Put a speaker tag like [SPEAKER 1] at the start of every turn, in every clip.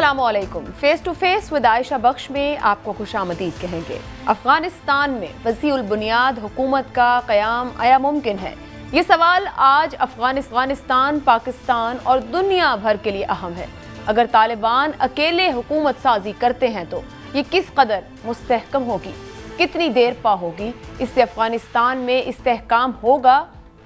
[SPEAKER 1] अस्सलामुअलैकुम। Face to face with Ayesha Bakhsh में आपको खुशामदीद कहेंगे। अफगानिस्तान में वसीउल बुनियाद हुकूमत का क़याम आया मुमकिन है? ये सवाल आज अफगानिस्तान, पाकिस्तान और दुनिया भर के लिए अहम है। अगर तालिबान अकेले हुकूमत साजी करते हैं तो ये किस कदर मुस्तहकम होगी, कितनी देर पा होगी, इससे अफगानिस्तान में इस्तेहकाम होगा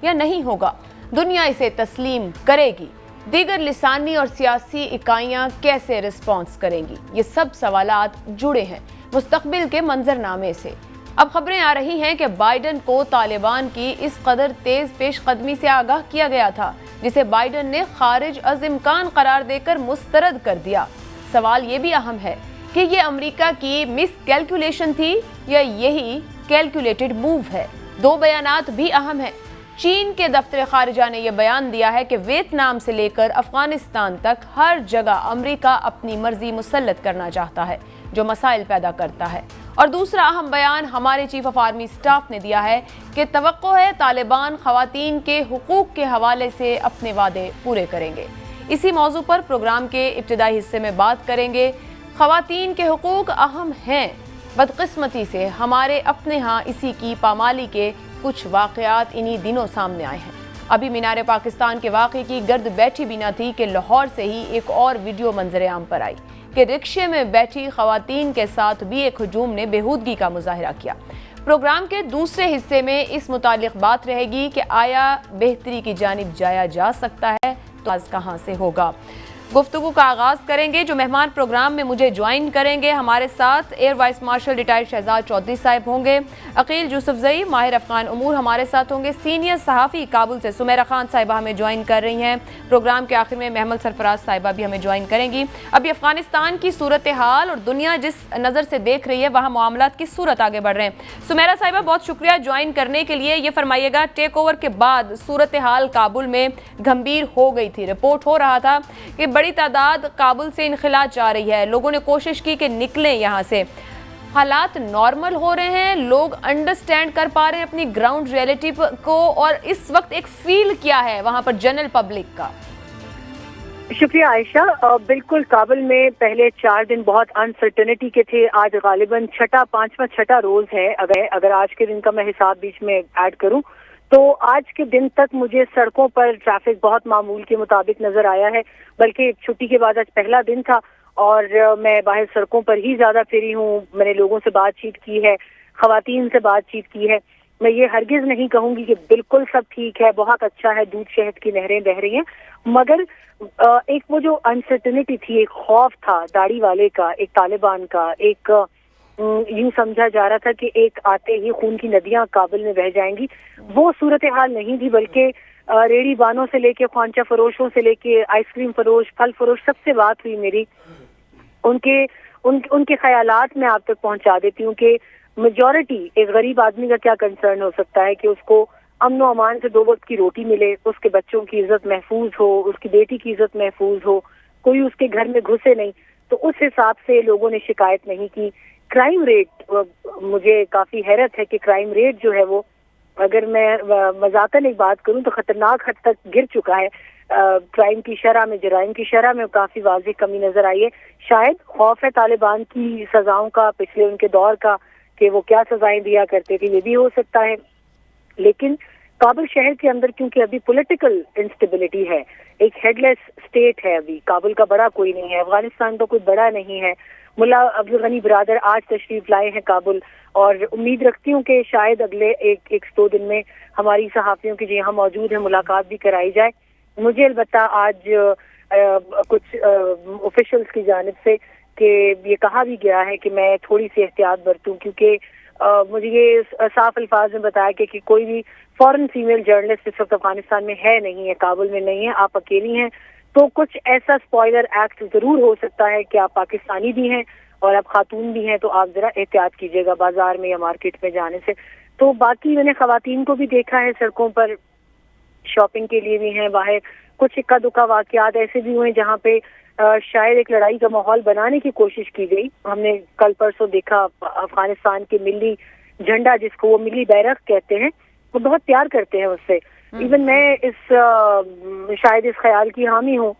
[SPEAKER 1] या नहीं होगा, दुनिया इसे तस्लीम करेगी, दीगर लिसानी और सियासी इकाइयाँ कैसे रिस्पॉन्स करेंगी, ये सब सवालात जुड़े हैं मुस्तकबिल के मंजरनामे से। अब खबरें आ रही हैं कि बाइडन को तालिबान की इस कदर तेज पेशकदमी से आगाह किया गया था, जिसे बाइडन ने खारिज अज़ इम्कान करार देकर मुस्तरद कर दिया। सवाल ये भी अहम है कि ये अमेरिका की मिस कैलकुलेशन थी या यही कैलकुलेटेड मूव है। दो बयानात भी अहम हैं। चीन के दफ्तर खारिजा ने यह बयान दिया है कि वियतनाम से लेकर अफगानिस्तान तक हर जगह अमेरिका अपनी मर्जी मुसल्लत करना चाहता है, जो मसाइल पैदा करता है। और दूसरा अहम बयान हमारे चीफ ऑफ आर्मी स्टाफ ने दिया है कि तवक्को है तालिबान खवातीन के हुकूक के हवाले से अपने वादे पूरे करेंगे। इसी मौजू पर प्रोग्राम के इब्तिदाई हिस्से में बात करेंगे। खवातीन के हुकूक अहम हैं, बदकिस्मती से हमारे अपने यहाँ इसी की पामाली के कुछ वाक़यात इन्हीं दिनों सामने आए हैं। अभी मीनार पाकिस्तान के वाक़े की गर्द बैठी भी न थी कि लाहौर से ही एक और वीडियो मंजर आम पर आई कि रिक्शे में बैठी खवातीन के साथ भी एक हुजूम ने बेहूदगी का मुजाहिरा किया। प्रोग्राम के दूसरे हिस्से में इस मुतालिक बात रहेगी कि आया बेहतरी की जानिब जाया जा सकता है तो आज कहाँ से होगा। गुफ्तगू का आगाज करेंगे। जो मेहमान प्रोग्राम में मुझे ज्वाइन करेंगे, हमारे साथ air vice marshal retired Shahzad Chaudhry sahab होंगे, अकील यूसुफजई माहिर अफगान उमूर हमारे साथ होंगे, सीनियर सहाफ़ी काबुल से सुमेरा खान साहिबा हमें ज्वाइन कर रही हैं। प्रोग्राम के आखिर में महमद सरफराज साहिबा भी हमें ज्वाइन करेंगी। अभी अफगानिस्तान की सूरत हाल और दुनिया जिस नज़र से देख रही है वहाँ मामलात की सूरत आगे बढ़ रहे हैं। सुमेरा साहिबा, बहुत शुक्रिया ज्वाइन करने के लिए। ये फरमाइएगा, टेक ओवर के बाद सूरत हाल काबुल में गंभीर हो गई थी। रिपोर्ट हो रहा था कि बड़ी तादाद काबुल से इनखिला जा रही है, लोगों ने कोशिश की कि निकलें यहाँ से। हालात नॉर्मल हो रहे हैं, लोग अंडरस्टैंड कर पा रहे हैं अपनी ग्राउंड रियलिटी को, और इस वक्त एक फील क्या है वहाँ पर जनरल पब्लिक का?
[SPEAKER 2] शुक्रिया आयशा। बिल्कुल, काबुल में पहले 4 दिन बहुत अनसर्टेनिटी के थे। आज गालिबन पांचवा रोज है। अगर आज के दिन का मैं हिसाब बीच में ऐड करूं तो आज के दिन तक मुझे सड़कों पर ट्रैफिक बहुत मामूल के मुताबिक नजर आया है। बल्कि छुट्टी के बाद आज पहला दिन था और मैं बाहर सड़कों पर ही ज्यादा फिरी हूँ। मैंने लोगों से बातचीत की है, खवातीन से बातचीत की है। मैं ये हरगिज नहीं कहूंगी कि बिल्कुल सब ठीक है, बहुत अच्छा है, दूध शहद की नहरें बह रही हैं, मगर एक वो जो अनसर्टेनिटी थी, एक खौफ था दाढ़ी वाले का, एक तालिबान का, एक यूं समझा जा रहा था कि एक आते ही खून की नदियां काबुल में बह जाएंगी। वो सूरत हाल नहीं थी, बल्कि रेड़ी बानों से लेके ख्वांचा फरोशों से लेके आइसक्रीम फरोश, फल फरोश, सबसे बात हुई मेरी। उनके ख्यालात मैं आप तक पहुंचा देती हूँ कि मेजॉरिटी, एक गरीब आदमी का क्या कंसर्न हो सकता है कि उसको अमन व अमान से 2 वक्त की रोटी मिले, उसके बच्चों की इज्जत महफूज हो, उसकी बेटी की इज्जत महफूज हो, कोई उसके घर में घुसे नहीं। तो उस हिसाब से लोगों ने शिकायत नहीं की। क्राइम रेट, मुझे काफी हैरत है कि क्राइम रेट जो है वो, अगर मैं मजाकन एक बात करूं तो खतरनाक हद तक गिर चुका है। क्राइम की शरह में, जराइम की शरह में काफी वाज़ेह कमी नजर आई है। शायद खौफ है तालिबान की सजाओं का, पिछले उनके दौर का, कि वो क्या सजाएं दिया करते थे, ये भी हो सकता है। लेकिन काबुल शहर के अंदर क्योंकि अभी पॉलिटिकल इंस्टेबिलिटी है, एक हेडलेस स्टेट है, अभी काबुल का बड़ा कोई नहीं है, अफगानिस्तान तो कोई बड़ा नहीं है। मुल्ला अब्दुल गनी बिरादर आज तशरीफ लाए हैं काबुल, और उम्मीद रखती हूँ कि शायद अगले एक 2 दिन में हमारी सहाफियों की जो यहाँ मौजूद है मुलाकात भी कराई जाए। मुझे अलबत्ता आज कुछ ऑफिशियल्स की जानिब से कि ये कहा भी गया है कि मैं थोड़ी सी एहतियात बरतूं, क्योंकि मुझे ये साफ अल्फाज में बताया कि कोई भी फॉरेन फीमेल जर्नलिस्ट इस वक्त अफगानिस्तान में है नहीं है, काबुल में नहीं है, आप अकेली हैं। तो कुछ ऐसा स्पॉइलर एक्ट जरूर हो सकता है कि आप पाकिस्तानी भी हैं और आप खातून भी हैं, तो आप जरा एहतियात कीजिएगा बाजार में या मार्केट में जाने से। तो बाकी मैंने खवातीन को भी देखा है सड़कों पर, शॉपिंग के लिए भी हैं बाहर। कुछ इक्का दुक्का वाकयात ऐसे भी हुए जहाँ पे शायद एक लड़ाई का माहौल बनाने की कोशिश की गई। हमने कल परसों देखा अफगानिस्तान के मिली झंडा, जिसको वो मिली बैरक कहते हैं, वो बहुत प्यार करते हैं उससे। इवन मैं शायद इस ख्याल की हामी हूँ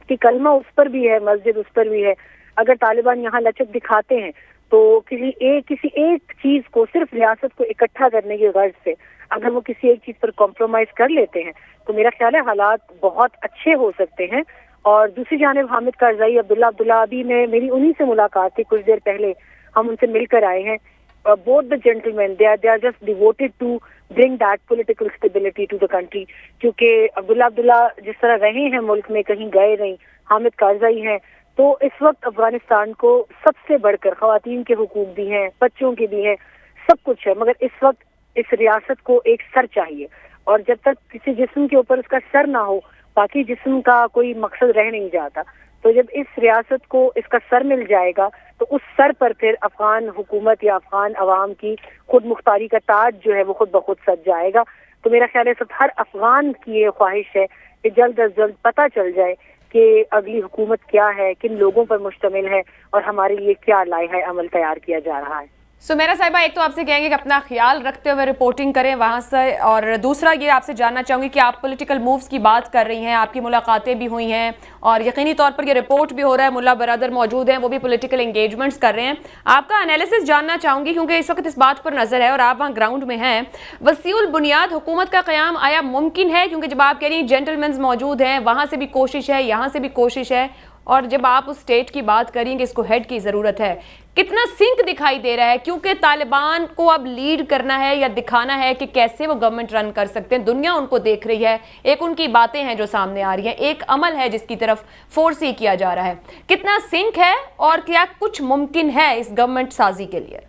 [SPEAKER 2] उसकी कलमा उस पर भी है, मस्जिद उस पर भी है। अगर तालिबान यहाँ लचक दिखाते हैं तो किसी एक चीज को, सिर्फ रियासत को इकट्ठा करने की गर्ज से अगर वो किसी एक चीज पर कॉम्प्रोमाइज कर लेते हैं तो मेरा ख्याल है हालात बहुत अच्छे हो सकते हैं। और दूसरी जानिब हामिद करज़ई, अब्दुल्ला अभी मेरी उन्हीं से मुलाकात थी कुछ देर पहले, हम उनसे मिलकर आए हैं। Both the gentleman they are just devoted to bring that political stability to the country, क्योंकि अब्दुल्ला जिस तरह रहे हैं मुल्क में, कहीं गए नहीं, हामिद करज़ई हैं, तो इस वक्त अफगानिस्तान को सबसे बढ़कर खवातीन के हुकूक भी हैं, बच्चों के भी हैं, सब कुछ है, मगर इस वक्त इस रियासत को एक सर चाहिए। और जब तक किसी जिस्म के ऊपर उसका सर ना हो, बाकी जिस्म का कोई मकसद रह नहीं जाता। तो जब इस रियासत को इसका सर मिल जाएगा तो उस सर पर फिर अफगान हुकूमत या अफगान अवाम की खुद मुख्तारी का ताज जो है वो खुद ब खुद सज जाएगा। तो मेरा ख्याल है सब हर अफगान की ये ख्वाहिश है कि जल्द अज जल्द पता चल जाए कि अगली हुकूमत क्या है, किन लोगों पर मुश्तमिल है और हमारे लिए क्या लाइहा अमल तैयार किया जा रहा है।
[SPEAKER 1] सुमेरा साहिबा, एक तो आपसे कहेंगे कि अपना ख्याल रखते हुए रिपोर्टिंग करें वहाँ से, और दूसरा ये आपसे जानना चाहूँगी कि आप पॉलिटिकल मूव्स की बात कर रही हैं, आपकी मुलाकातें भी हुई हैं और यकीनी तौर पर ये रिपोर्ट भी हो रहा है, मुल्ला बरादर मौजूद हैं, वो भी पॉलिटिकल एंगेजमेंट्स कर रहे हैं। आपका एनालिसिस जानना चाहूँगी क्योंकि इस वक्त इस बात पर नज़र है और आप वहाँ ग्राउंड में हैं। वसीउल बुनियाद हुकूमत का क़याम आया मुमकिन है? क्योंकि जब आप कह रही हैं जेंटलमैन्स मौजूद हैं, वहाँ से भी कोशिश है, यहाँ से भी कोशिश है, और जब आप उस स्टेट की बात करेंगे इसको हेड की ज़रूरत है, कितना सिंक दिखाई दे रहा है? क्योंकि तालिबान को अब लीड करना है या दिखाना है कि कैसे वो गवर्नमेंट रन कर सकते हैं, दुनिया उनको देख रही है, एक उनकी बातें हैं जो सामने आ रही हैं, एक अमल है जिसकी तरफ फोर्स ही किया जा रहा है। कितना सिंक है और क्या कुछ मुमकिन है इस गवर्नमेंट साजी के लिए?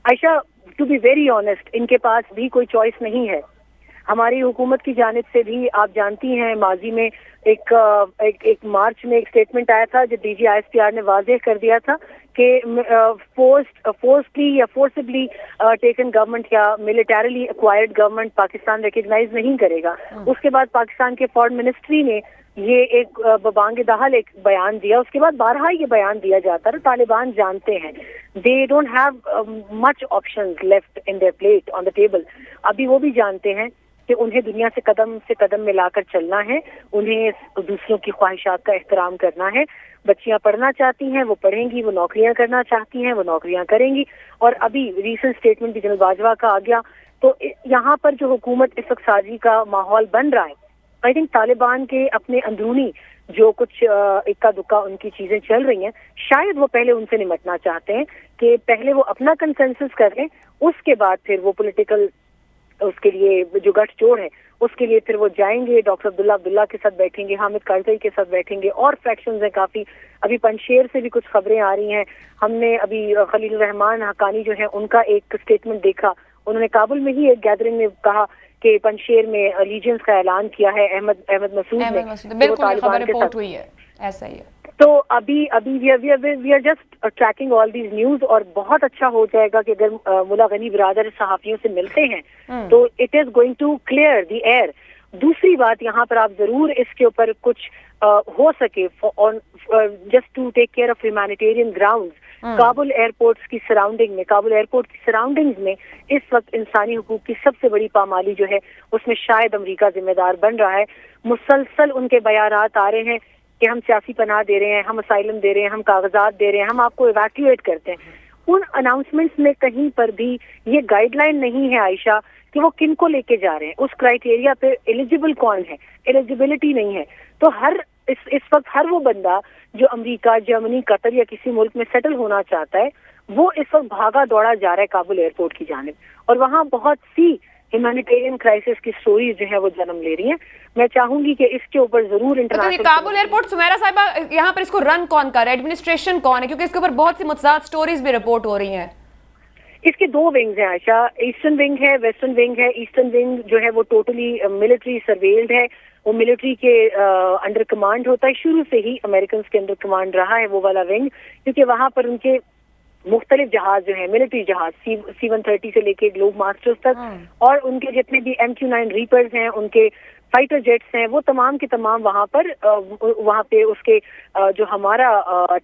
[SPEAKER 2] Ayesha, to be very honest, इनके पास भी कोई चॉइस नहीं है। हमारी हुकूमत की जानिब से भी आप जानती हैं, माजी में एक मार्च में एक स्टेटमेंट आया था जो DGISPR ने वाज़ेह कर दिया था कि फोर्सली या फोर्सिबली टेकन गवर्नमेंट या militarily acquired government Pakistan recognise नहीं करेगा। उसके बाद पाकिस्तान के फॉरेन मिनिस्ट्री ने ये एक बबांग दहल एक बयान दिया। उसके बाद बारहा ये बयान दिया जाता है। तालिबान जानते हैं they don't have much options left in their plate on the table. अभी वो भी जानते हैं कि उन्हें दुनिया से कदम मिलाकर चलना है, उन्हें दूसरों की ख्वाहिशात का एहतराम करना है। बच्चियां पढ़ना चाहती हैं वो पढ़ेंगी, वो नौकरियां करना चाहती हैं वो नौकरियां करेंगी। और अभी रीसेंट स्टेटमेंट भी जनरल बाजवा का आ गया। तो यहाँ पर जो हुकूमत इस वक्त साजी का माहौल बन रहा है, आई थिंक तालिबान के अपने अंदरूनी जो कुछ इक्का दुक्का उनकी चीजें चल रही हैं, शायद वो पहले उनसे निपटना चाहते हैं कि पहले वो अपना कंसेंसस कर लें, उसके बाद फिर वो पॉलिटिकल उसके लिए जो गठजोड़ है उसके लिए फिर वो जाएंगे। डॉक्टर अब्दुल्ला के साथ बैठेंगे, हामिद करज़ई के साथ बैठेंगे, और फ्रैक्शंस हैं काफी। अभी पंजशेर से भी कुछ खबरें आ रही हैं। हमने अभी खलील रहमान हकानी जो है उनका एक स्टेटमेंट देखा, उन्होंने काबुल में ही एक गैदरिंग में कहा कि पंजशेर में अलीजेंस का ऐलान किया है अहमद मसूद ने।
[SPEAKER 1] बिल्कुल खबर रिपोर्ट हुई है, ऐसा ही है।
[SPEAKER 2] तो अभी we are just tracking all these news, और बहुत अच्छा हो जाएगा कि अगर मुल्ला गनी बरादर सहाफियों से मिलते हैं तो it is going to clear the air. दूसरी बात यहाँ पर आप जरूर इसके ऊपर कुछ हो सके just to take care of humanitarian grounds. Kabul airport की सराउंडिंग्स में इस वक्त इंसानी हुकूक की सबसे बड़ी पामाली जो है उसमें शायद अमेरिका जिम्मेदार बन रहा है। मुसलसल उनके बयानात आ रहे हैं कि हम सियासी पनाह दे रहे हैं, हम असाइलम दे रहे हैं, हम कागजात दे रहे हैं, हम आपको इवैक्यूएट करते हैं। उन अनाउंसमेंट्स में कहीं पर भी ये गाइडलाइन नहीं है आयशा कि वो किन को लेके जा रहे हैं, उस क्राइटेरिया पे एलिजिबल कौन है, एलिजिबिलिटी नहीं है। तो इस वक्त हर वो बंदा जो अमेरिका, जर्मनी, कतर या किसी मुल्क में सेटल होना चाहता है वो इस वक्त भागा दौड़ा जा रहा है काबुल एयरपोर्ट की जानिब, और वहाँ बहुत सी ह्यूमैनिटेरियन क्राइसिस की स्टोरीज जो है वो जन्म ले रही हैं। मैं चाहूंगी कि इसके ऊपर जरूर इंटरनेशनल
[SPEAKER 1] काबुल एयरपोर्ट, सुमेरा साहिबा, यहाँ पर इसको रन कौन कर रहा है, एडमिनिस्ट्रेशन कौन है? क्योंकि इसके ऊपर बहुत सी मुतज़ाद स्टोरीज भी रिपोर्ट हो रही हैं।
[SPEAKER 2] इसके दो विंग्स हैं आयशा, ईस्टर्न विंग है, वेस्टर्न विंग है। ईस्टर्न विंग जो है वो टोटली मिलिट्री सर्वेल्ड है, वो मिलिट्री के अंडर कमांड होता है, शुरू से ही अमेरिकन के अंडर कमांड रहा है वो वाला विंग, क्योंकि वहां पर उनके मुख्तलिफ जहाज जो है, मिलिट्री जहाज C-130 से लेके ग्लोब मास्टर्स तक, और उनके जितने भी MQ-9 रीपर्स हैं, उनके फाइटर जेट्स हैं, वो तमाम के तमाम वहां पे उसके जो हमारा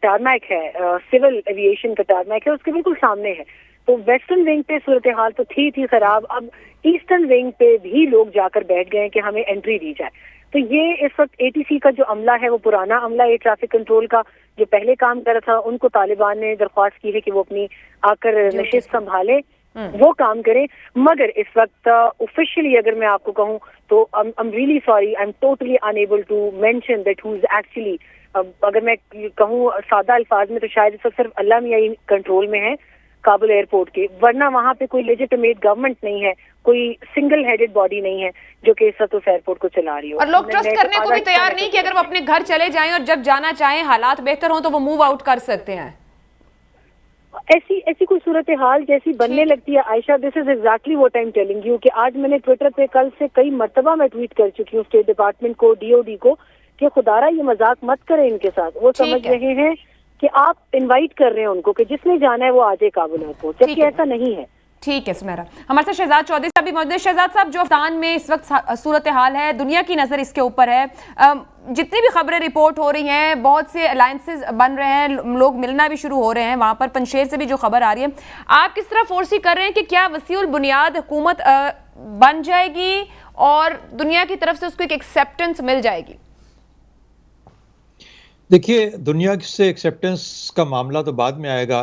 [SPEAKER 2] टारमैक है, सिविल एविएशन का टारमैक है, उसके बिल्कुल सामने है। तो वेस्टर्न विंग पे सूरत हाल तो थी खराब। अब ईस्टर्न विंग पे भी लोग जाकर बैठ गए कि हमें एंट्री दी जाए। तो ये इस वक्त एटीसी का जो अमला है वो पुराना अमला एयर ट्रैफिक कंट्रोल का जो पहले काम कर रहा था, उनको तालिबान ने दरख्वास्त की है कि वो अपनी आकर नशिस्त संभाले, वो काम करें। मगर इस वक्त ऑफिशियली अगर मैं आपको कहूँ तो I am really sorry, I am totally unable to mention that who is actually, अगर मैं कहूँ सादा अल्फाज में तो शायद इस वक्त सिर्फ अल्लाह मियां ही कंट्रोल में है काबुल एयरपोर्ट के, वरना वहाँ पे कोई लेजिटिमेट गवर्नमेंट नहीं है, कोई सिंगल हेडेड बॉडी नहीं है जो कि इस वक्त उस एयरपोर्ट को चला रही हो।
[SPEAKER 1] और लोग ट्रस्ट करने को भी तैयार नहीं कि अगर वो अपने घर चले जाएं और जब जाना चाहें हालात बेहतर हों तो वो मूव आउट कर सकते हैं।
[SPEAKER 2] ऐसी कोई सूरत हाल जैसी बनने लगती है Ayesha, this is exactly what I am telling you, कि आज मैंने ट्विटर पे कल से कई मर्तबा मैं ट्वीट कर चुकी हूँ स्टेट डिपार्टमेंट को, डीओडी को, कि खुदारा ये मजाक मत करें इनके साथ। वो समझ रहे हैं कि आप इनवाइट कर रहे हैं उनको कि जिसने जाना है वो आ जाए काबुल एयरपोर्ट, जबकि ऐसा नहीं है।
[SPEAKER 1] ठीक है सुमेरा, हमारे साथ शहजाद चौधरी साहब भी मौजूद हैं। शहजाद साहब, जो अफगान में इस वक्त सूरत हाल है, दुनिया की नज़र इसके ऊपर है, जितनी भी खबरें रिपोर्ट हो रही हैं, बहुत से अलायंसेस बन रहे हैं, लोग मिलना भी शुरू हो रहे हैं वहाँ पर, पंजशेर से भी जो खबर आ रही है, आप किस तरह फोर्सी कर रहे हैं कि क्या वसीउल बुनियाद हुकूमत बन जाएगी और दुनिया की तरफ से उसको एक एक्सेप्टेंस मिल जाएगी?
[SPEAKER 3] देखिए, दुनिया से एक्सेप्टेंस का मामला तो बाद में आएगा।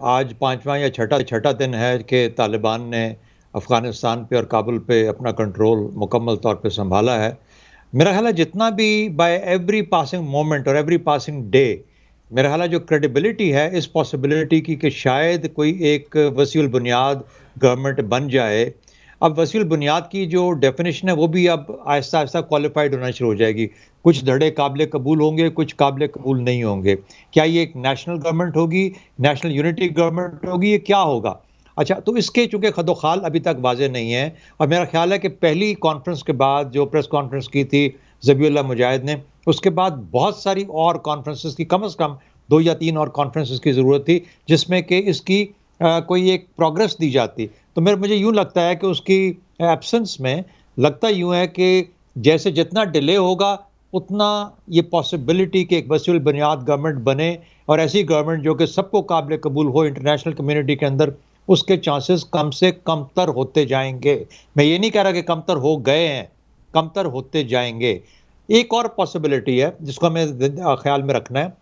[SPEAKER 3] आज 5वां या छठा दिन है कि तालिबान ने अफ़गानिस्तान पे और काबुल पे अपना कंट्रोल मुकम्मल तौर पे संभाला है। मेरा ख्याल है जितना भी बाय एवरी पासिंग मोमेंट और एवरी पासिंग डे, मेरा ख्याल है जो क्रेडिबिलिटी है इस पॉसिबिलिटी की कि शायद कोई एक वसीउल बुनियाद गवर्नमेंट बन जाए। अब वसीउल बुनियाद की जो डेफिनेशन है वो भी अब आहिस्ता आहिस्ता क्वालिफाइड होना शुरू हो जाएगी। कुछ धड़े काबिल कबूल होंगे, कुछ काबिल कबूल नहीं होंगे। क्या ये एक नेशनल गवर्नमेंट होगी, नेशनल यूनिटी गवर्नमेंट होगी, ये क्या होगा? अच्छा, तो इसके चूँकि खदोखाल अभी तक वाज़ेह नहीं है, और मेरा ख्याल है कि पहली कॉन्फ्रेंस के बाद जो प्रेस कॉन्फ्रेंस की थी ज़बीउल्लाह मुजाहिद ने, उसके बाद बहुत सारी और कॉन्फ्रेंसेस की, कम से कम 2 या 3 और कॉन्फ्रेंसेस की ज़रूरत थी जिसमें कि इसकी कोई एक प्रोग्रेस दी जाती। तो मुझे यूँ लगता है कि उसकी एब्सेंस में लगता यूँ है कि जैसे जितना डिले होगा उतना ये पॉसिबिलिटी कि एक वसीउल बुनियाद गवर्नमेंट बने और ऐसी गवर्नमेंट जो कि सबको काबिल कबूल हो इंटरनेशनल कम्युनिटी के अंदर, उसके चांसेस कम से कमतर होते जाएंगे। मैं ये नहीं कह रहा कि कमतर हो गए हैं, कमतर होते जाएंगे। एक और पॉसिबिलिटी है जिसको हमें ख्याल में रखना है,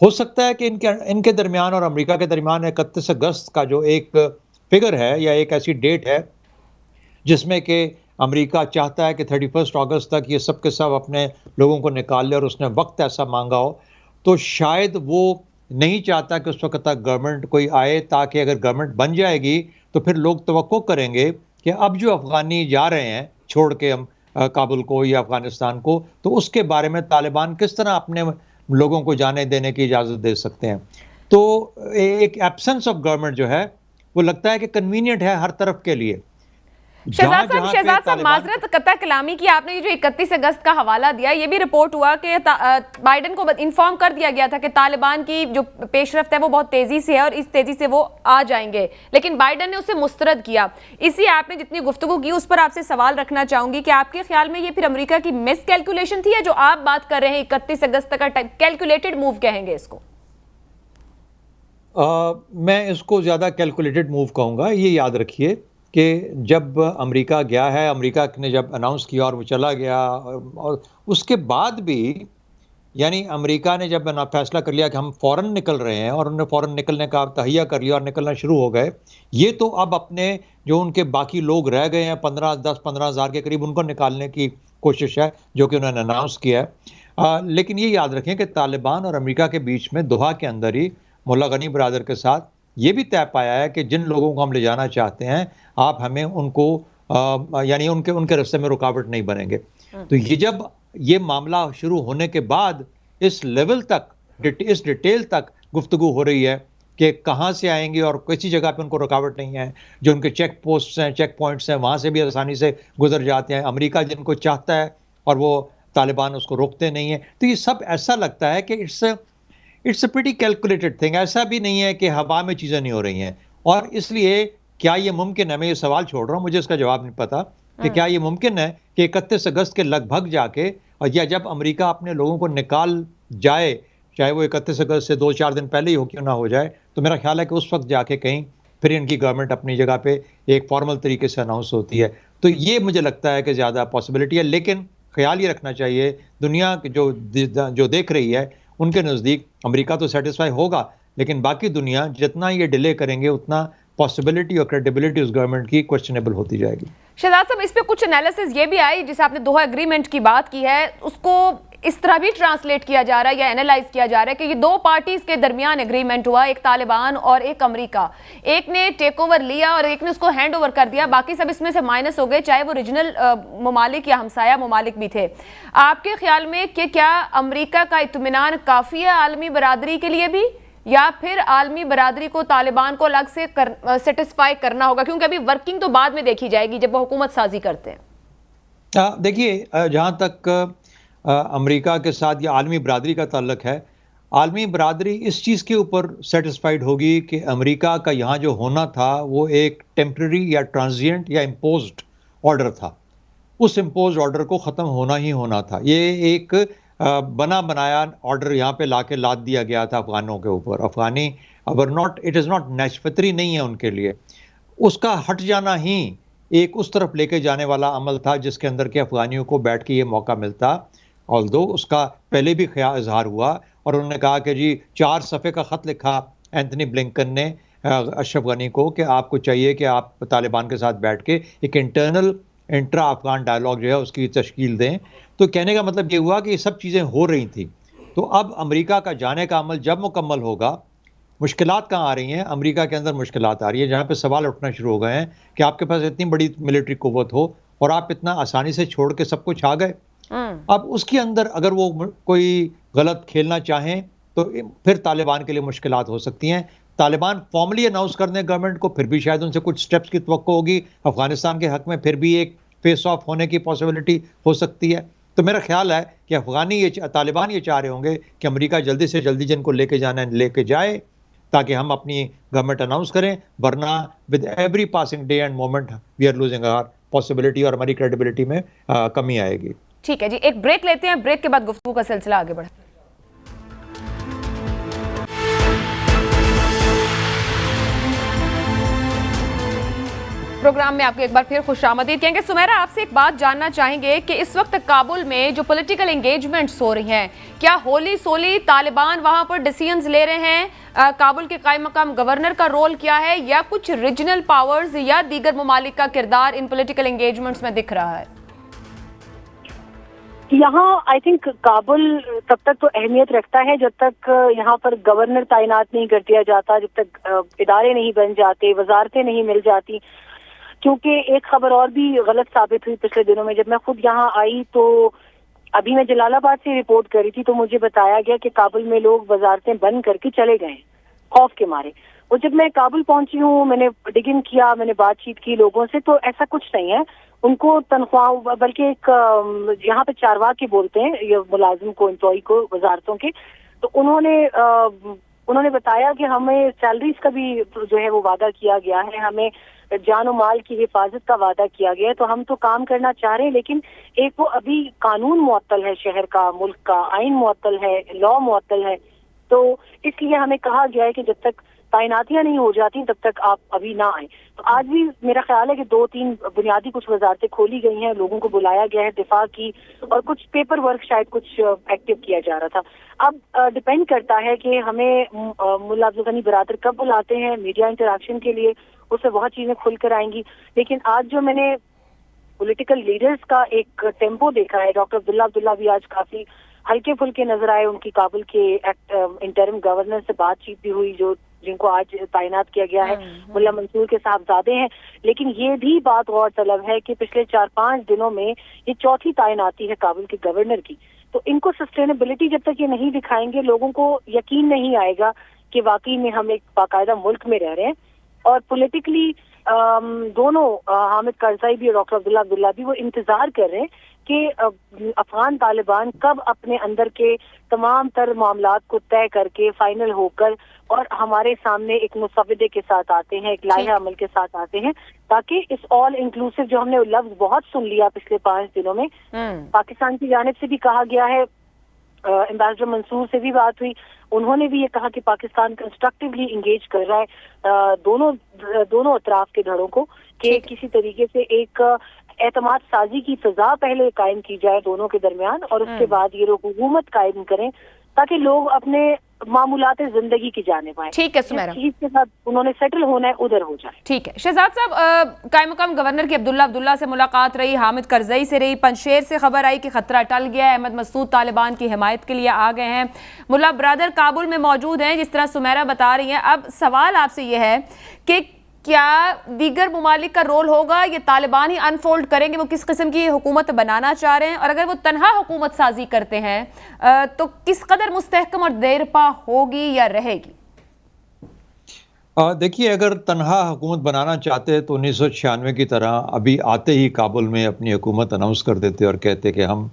[SPEAKER 3] हो सकता है कि इनके दरमियान और अमेरिका के दरमियान 31 अगस्त का जो एक फिगर है या एक ऐसी डेट है जिसमें कि अमेरिका चाहता है कि 31 अगस्त तक ये सब के सब अपने लोगों को निकाल ले, और उसने वक्त ऐसा मांगा हो, तो शायद वो नहीं चाहता कि उस वक्त तक गवर्नमेंट कोई आए, ताकि अगर गवर्नमेंट बन जाएगी तो फिर लोग तवक्को करेंगे कि अब जो अफगानी जा रहे हैं छोड़ के हम काबुल को या अफगानिस्तान को, तो उसके बारे में तालिबान किस तरह अपने लोगों को जाने देने की इजाज़त दे सकते हैं। तो एक एब्सेंस ऑफ गवर्नमेंट जो है वो लगता है कि कन्वीनियंट है हर तरफ के लिए।
[SPEAKER 1] शहजाद साहब माजरत कतई कलामी की, आपने ये जो 31 अगस्त का हवाला दिया, ये भी रिपोर्ट हुआ कि बाइडन को इन्फॉर्म कर दिया गया था कि तालिबान की जो पेशरफ्त है वो बहुत तेजी से है और इस तेजी से वो आ जाएंगे, लेकिन बाइडन ने उसे मुस्तरद किया। इसी आपने जितनी गुफ्तगू की उस पर आपसे सवाल रखना चाहूंगी कि आपके ख्याल में ये फिर अमेरिका की मिस कैलकुलेशन थी या जो आप बात कर रहे हैं 31 अगस्त तक का कैलकुलेटेड मूव कहेंगे इसको?
[SPEAKER 3] मैं इसको ज़्यादा कैलकुलेटेड मूव कहूँगा। ये याद रखिए कि जब अमेरिका गया है, अमेरिका ने जब अनाउंस किया और वो चला गया, और उसके बाद भी यानी अमेरिका ने जब फैसला कर लिया कि हम फ़ौरन निकल रहे हैं और उन्होंने फ़ौरन निकलने का तहैया कर लिया और निकलना शुरू हो गए, ये तो अब अपने जो उनके बाकी लोग रह गए हैं 10-15 हज़ार के करीब, उनको निकालने की कोशिश है जो कि उन्होंने अनाउंस किया है। लेकिन ये याद रखें कि तालिबान और अमेरिका के बीच में दोहा के अंदर ही मुल्ला गनी बरादर के साथ ये भी तय पाया है कि जिन लोगों को हम ले जाना चाहते हैं आप हमें उनको यानी उनके रास्ते में रुकावट नहीं बनेंगे। तो ये जब ये मामला शुरू होने के बाद इस लेवल तक, इस डिटेल तक गुफ्तगू हो रही है कि कहाँ से आएंगे और किसी जगह पे उनको रुकावट नहीं है, जो उनके चेक पोस्ट हैं, चेक पॉइंट्स हैं, वहाँ से भी आसानी से गुजर जाते हैं। अमेरिका जिनको चाहता है और वो तालिबान उसको रोकते नहीं है। तो ये सब ऐसा लगता है कि it's a pretty calculated thing. ऐसा भी नहीं है कि हवा में चीज़ें नहीं हो रही हैं। और इसलिए क्या ये मुमकिन है, मैं ये सवाल छोड़ रहा हूँ, मुझे इसका जवाब नहीं पता कि क्या ये मुमकिन है कि 31 अगस्त के लगभग जाके, और या जब अमेरिका अपने लोगों को निकाल जाए, चाहे वो 31 अगस्त से 2-4 दिन पहले ही हो क्यों ना हो जाए, तो मेरा ख्याल है कि उस वक्त जाके कहीं फिर इनकी गवर्नमेंट अपनी जगह पे एक फॉर्मल तरीके से अनाउंस होती है। तो ये मुझे लगता है कि ज़्यादा पॉसिबिलिटी है। लेकिन ख्याल ये रखना चाहिए, दुनिया जो देख रही है उनके नज़दीक अमेरिका तो सेटिस्फाई होगा, लेकिन बाकी दुनिया जितना ये डिले करेंगे उतना पॉसिबिलिटी और क्रेडिबिलिटी उस गवर्नमेंट की क्वेश्चनेबल होती जाएगी।
[SPEAKER 1] शहजाद साहब, इस पे कुछ एनालिसिस ये भी आई, जिसे आपने दोहा एग्रीमेंट की बात की है, उसको इस तरह भी ट्रांसलेट किया जा रहा है या एनालाइज किया जा रहा है कि ये दो पार्टीज के दरमियान एग्रीमेंट हुआ, एक तालिबान और एक अमेरिका। एक ने टेक ओवर लिया और एक ने उसको हैंड ओवर कर दिया, बाकी सब इसमें से माइनस हो गए, चाहे वो रीजनल ममालिक या हमसाया ममालिक भी थे। आपके ख्याल में कि क्या अमेरिका का इत्मीनान काफ़ी है आलमी बरादरी के लिए भी, या फिर आलमी बरादरी को तालिबान को अलग से सेटिस्फाई करना होगा, क्योंकि अभी वर्किंग तो बाद में देखी जाएगी जब वो हुकूमत साजी करते हैं?
[SPEAKER 3] देखिए, जहाँ तक अमेरिका के साथ या आलमी बरादरी का ताल्लुक है, आलमी बरादरी इस चीज़ के ऊपर सेटिस्फाइड होगी कि अमेरिका का यहाँ जो होना था वो एक टेम्पररी या ट्रांजिएंट या इम्पोज्ड ऑर्डर था। उस इम्पोज्ड ऑर्डर को ख़त्म होना ही होना था। ये एक बना बनाया ऑर्डर यहाँ पे लाके लाद दिया गया था अफगानों के ऊपर। अफगानी इट इज़ नॉट नेचुरल नहीं है उनके लिए। उसका हट जाना ही एक उस तरफ लेके जाने वाला अमल था जिसके अंदर के अफगानियों को बैठ के ये मौका मिलता। ऑल्दो उसका पहले भी ख्याल इजहार हुआ और उन्होंने कहा कि जी 4 सफ़े का ख़त लिखा एंथनी ब्लिंकन ने अशरफ गनी को कि आपको चाहिए कि आप तालिबान के साथ बैठ के एक इंट्रा अफगान डायलॉग जो है उसकी तश्कील दें। तो कहने का मतलब ये हुआ कि ये सब चीज़ें हो रही थी। तो अब अमेरिका का जाने का अमल जब मुकम्मल होगा, मुश्किलात कहाँ आ रही हैं? अमेरिका के अंदर मुश्किलात आ रही है, जहाँ पे सवाल उठना शुरू हो गए हैं कि आपके पास इतनी बड़ी मिलिट्री कुव्वत हो और आप इतना आसानी से छोड़ के सब कुछ आ गए। अब उसके अंदर अगर वो कोई गलत खेलना चाहें तो फिर तालिबान के लिए मुश्किलात हो सकती हैं। तालिबान फॉर्मली अनाउंस कर दें गवर्नमेंट को, फिर भी शायद उनसे कुछ स्टेप्स की तवक्को होगी। अफगानिस्तान के हक में फिर भी एक फेस ऑफ होने की पॉसिबिलिटी हो सकती है। तो मेरा ख्याल है कि तालिबान ये चाह रहे होंगे कि अमेरिका जल्दी से जल्दी जिनको लेके जाना है लेके जाए, ताकि हम अपनी गवर्नमेंट अनाउंस करें, वरना with every passing day and moment we are losing our possibility और हमारी क्रेडिबिलिटी में कमी आएगी।
[SPEAKER 1] ठीक है जी, एक ब्रेक लेते हैं, ब्रेक के बाद गुफ्तगू का सिलसिला आगे बढ़े। प्रोग्राम में आपको एक बार फिर खुशामदीद कहेंगे। सुमेरा, आपसे एक बात जानना चाहेंगे कि इस वक्त काबुल में जो पॉलिटिकल एंगेजमेंट्स हो रही हैं, क्या होली सोली तालिबान वहां पर डिसीजंस ले रहे हैं? काबुल के कायम मकाम गवर्नर का रोल क्या है, या कुछ रीजनल पावर्स या दीगर ममालिक का किरदार इन पॉलिटिकल एंगेजमेंट्स में दिख रहा है?
[SPEAKER 2] यहाँ आई थिंक काबुल तब तक तो अहमियत रखता है जब तक यहाँ पर गवर्नर तैनात नहीं कर दिया जाता, जब तक इदारे नहीं बन जाते, वजारतें नहीं मिल जाती। क्योंकि एक खबर और भी गलत साबित हुई पिछले दिनों में। जब मैं खुद यहाँ आई तो अभी मैं जलालाबाद से रिपोर्ट करी थी, तो मुझे बताया गया कि काबुल में लोग वजारतें बंद करके चले गए खौफ के मारे। और जब मैं काबुल पहुंची हूँ, मैंने डिगिंग किया, मैंने बातचीत की लोगों से, तो ऐसा कुछ नहीं है। उनको तनख्वाह, बल्कि एक यहाँ पे चारवाकी बोलते हैं ये मुलाजिम को, एम्प्लॉय को वजारतों के, तो उन्होंने बताया कि हमें सैलरीज का भी जो है वो वादा किया गया है, हमें जान और माल की हिफाजत का वादा किया गया है। तो हम तो काम करना चाह रहे हैं, लेकिन एक वो अभी कानून मुअत्तल है, शहर का, मुल्क का आइन मुअत्तल है, लॉ मुअत्तल है। तो इसलिए हमें कहा गया है कि जब तक तैनातियां नहीं हो जाती तब तक आप अभी ना आए। तो आज भी मेरा ख्याल है कि 2-3 बुनियादी कुछ वजारतें खोली गई हैं, लोगों को बुलाया गया है दिफा की, और कुछ पेपर वर्क शायद कुछ एक्टिव किया जा रहा था। अब डिपेंड करता है कि हमें मुल्ला अब्दुल गनी बरादर कब बुलाते हैं मीडिया इंटरेक्शन के लिए, उससे बहुत चीजें खुलकर आएंगी। लेकिन आज जो मैंने पॉलिटिकल लीडर्स का एक टेम्पो देखा है, डॉक्टर अब्दुल्ला भी आज काफी हल्के फुल्के नजर आए। उनकी काबुल के इंटरिम गवर्नर से बातचीत भी हुई, जिनको आज तैनात किया गया है, मुल्ला मंसूर के साहबजादे हैं। लेकिन ये भी बात गौरतलब है कि पिछले 4-5 दिनों में ये चौथी तैनाती है काबुल के गवर्नर की। तो इनको सस्टेनेबिलिटी जब तक ये नहीं दिखाएंगे, लोगों को यकीन नहीं आएगा कि वाकई में हम एक बाकायदा मुल्क में रह रहे हैं। और पॉलिटिकली दोनों हामिद करज़ई भी और डॉक्टर अब्दुल्ला भी वो इंतजार कर रहे हैं कि अफगान तालिबान कब अपने अंदर के तमाम तर मामलात को तय करके फाइनल होकर और हमारे सामने एक मुसव्वदे के साथ आते हैं, एक लाइहा अमल के साथ आते हैं, ताकि इस ऑल इंक्लूसिव जो हमने लफ्ज बहुत सुन लिया पिछले 5 दिनों में, पाकिस्तान की जानिब से भी कहा गया है, एम्बेसडर मंसूर से भी बात हुई, उन्होंने भी ये कहा कि पाकिस्तान कंस्ट्रक्टिवली इंगेज कर रहा है दोनों अतराफ के धड़ों को, कि किसी तरीके से एक एतमाद साजी की फिजा पहले कायम की जाए दोनों के दरमियान, और उसके बाद ये लोग हुकूमत कायम करें ताकि लोग अपने मामूलात जिंदगी की जाने पाए।
[SPEAKER 1] ठीक है सुमेरा,
[SPEAKER 2] चीज के साथ उन्होंने सेटल होना है उधर हो जाए।
[SPEAKER 1] ठीक है शहजाद साहब, कायम गवर्नर की अब्दुल्ला से मुलाकात रही, हामिद करजई से रही, पंजशेर से खबर आई कि खतरा टल गया है, अहमद मसूद तालिबान की हिमायत के लिए आ गए हैं, मुल्ला ब्रदर काबुल में मौजूद हैं जिस तरह सुमेरा बता रही हैं। अब सवाल आपसे यह है कि क्या दीगर मुमालिक का रोल होगा, ये तालिबान ही अनफोल्ड करेंगे वो किस किस्म की हुकूमत बनाना चाह रहे हैं, और अगर वो तनहा हुकूमत साजी करते हैं तो किस कदर मुस्तहकम और देरपा होगी या रहेगी?
[SPEAKER 3] देखिए, अगर तनहा हुकूमत बनाना चाहते तो 1996 की तरह अभी आते ही काबुल में अपनी हुकूमत अनाउंस कर देते और कहते कि हम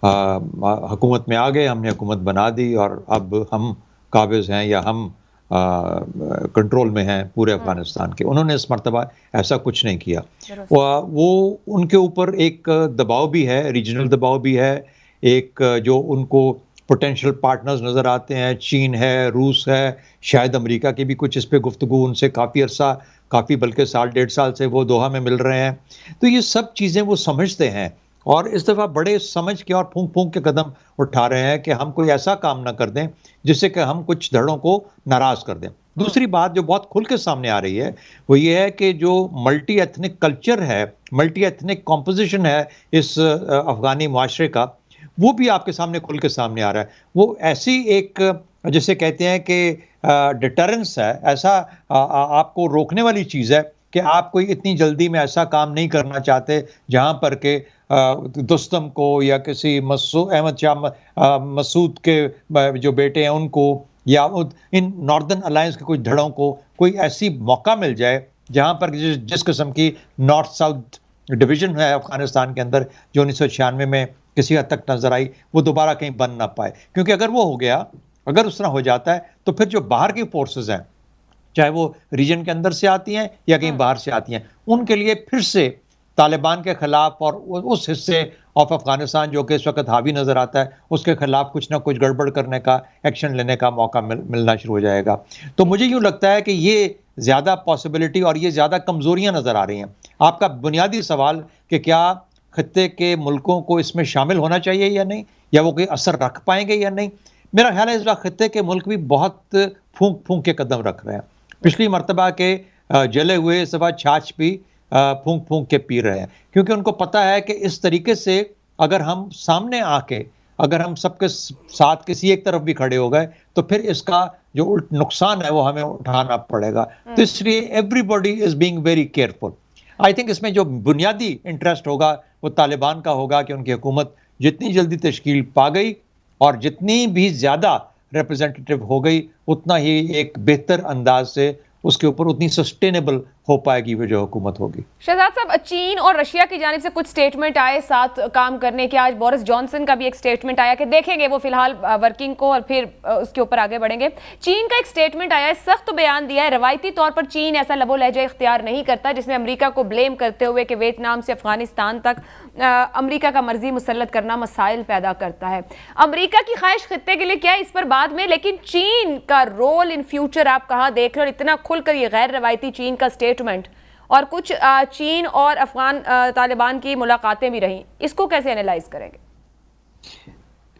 [SPEAKER 3] हुकूमत में आ गए, हमने हुकूमत बना दी और अब हम काबिज हैं या हम कंट्रोल में हैं पूरे अफगानिस्तान के। उन्होंने इस मरतबा ऐसा कुछ नहीं किया। वो उनके ऊपर एक दबाव भी है, रीजनल दबाव भी है, एक जो उनको पोटेंशियल पार्टनर्स नज़र आते हैं, चीन है, रूस है, शायद अमेरिका की भी कुछ इस पे गुफ्तगू, उनसे काफ़ी बल्कि साल 1.5 साल से वो दोहा में मिल रहे हैं। तो ये सब चीज़ें वो समझते हैं और इस दफ़ा बड़े समझ के और फूंक के कदम उठा रहे हैं कि हम कोई ऐसा काम ना कर दें जिससे कि हम कुछ धड़ों को नाराज़ कर दें। दूसरी बात जो बहुत खुल के सामने आ रही है वो ये है कि जो मल्टी एथनिक कल्चर है, मल्टी एथनिक कॉम्पोजिशन है इस अफगानी माशरे का, वो भी आपके सामने खुल के सामने आ रहा है। वो ऐसी एक जिसे कहते हैं कि डिटरेंस है, ऐसा आपको रोकने वाली चीज़ है कि आप कोई इतनी जल्दी में ऐसा काम नहीं करना चाहते जहां पर के दोस्तम को या किसी अहमद शाह मसूद के जो बेटे हैं उनको या इन नॉर्दर्न अलायंस के कुछ धड़ों को कोई ऐसी मौका मिल जाए जहां पर जिस किस्म की नॉर्थ साउथ डिवीजन है अफगानिस्तान के अंदर जो 1996 में किसी हद तक नजर आई, वो दोबारा कहीं बन ना पाए। क्योंकि अगर वो हो गया, अगर उस तरह हो जाता है तो फिर जो बाहर की फोर्सेस हैं, चाहे वो रीजन के अंदर से आती हैं या कहीं बाहर से आती हैं, उनके लिए फिर से तालिबान के खिलाफ और उस हिस्से ऑफ अफगानिस्तान जो कि इस वक्त हावी नजर आता है उसके खिलाफ कुछ ना कुछ गड़बड़ करने का, एक्शन लेने का मौका मिलना शुरू हो जाएगा। तो मुझे यूं लगता है कि ये ज्यादा पॉसिबिलिटी और ये ज्यादा कमजोरियां नजर आ रही हैं। आपका बुनियादी सवाल कि क्या खत्ते के मुल्कों को इसमें शामिल होना चाहिए या नहीं, या वो कोई असर रख पाएंगे या नहीं, मेरा ख्याल है इस वक्त खत्ते के मुल्क भी बहुत फूंक के कदम रख रहे हैं। पिछली मरतबा के जले हुए इस दफा छाछ भी फूंक के पी रहे हैं, क्योंकि उनको पता है कि इस तरीके से अगर हम सामने आके अगर हम सबके साथ किसी एक तरफ भी खड़े हो गए तो फिर इसका जो नुकसान है वो हमें उठाना पड़ेगा। तो इसलिए everybody is being very careful. I think इसमें जो बुनियादी इंटरेस्ट होगा वो तालिबान का होगा कि उनकी हुकूमत जितनी जल्दी तश्कील पा गई और जितनी भी ज्यादा रिप्रेजेंटेटिव हो गई उतना ही एक बेहतर अंदाज से उसके ऊपर उतनी सस्टेनेबल हो पाएगी वो जो हुकूमत होगी।
[SPEAKER 1] शहजाद साहब, चीन और रशिया की जानिब से कुछ स्टेटमेंट आए साथ काम करने के। आज बोरिस जॉनसन का भी एक स्टेटमेंट आया कि देखेंगे वो फिलहाल वर्किंग को और फिर उसके ऊपर आगे बढ़ेंगे। चीन का एक स्टेटमेंट आया है, सख्त बयान दिया है, रवायती तौर पर चीन ऐसा लबो लहजा इख्तियार नहीं करता, जिसमें अमेरिका को ब्लेम करते हुए कि वियतनाम से अफगानिस्तान तक अमेरिका का मर्जी मुसल्लत करना मसाइल पैदा करता है। अमेरिका की ख्वाहिश खित्ते के लिए क्या है इस पर बाद में, लेकिन चीन का रोल इन फ्यूचर आप कहाँ देख रहे हो? इतना खुलकर ये गैर रवायती चीन का स्टेटमेंट, और कुछ चीन और अफगान तालिबान की मुलाकातें भी रहीं, इसको कैसे एनालाइज करेंगे?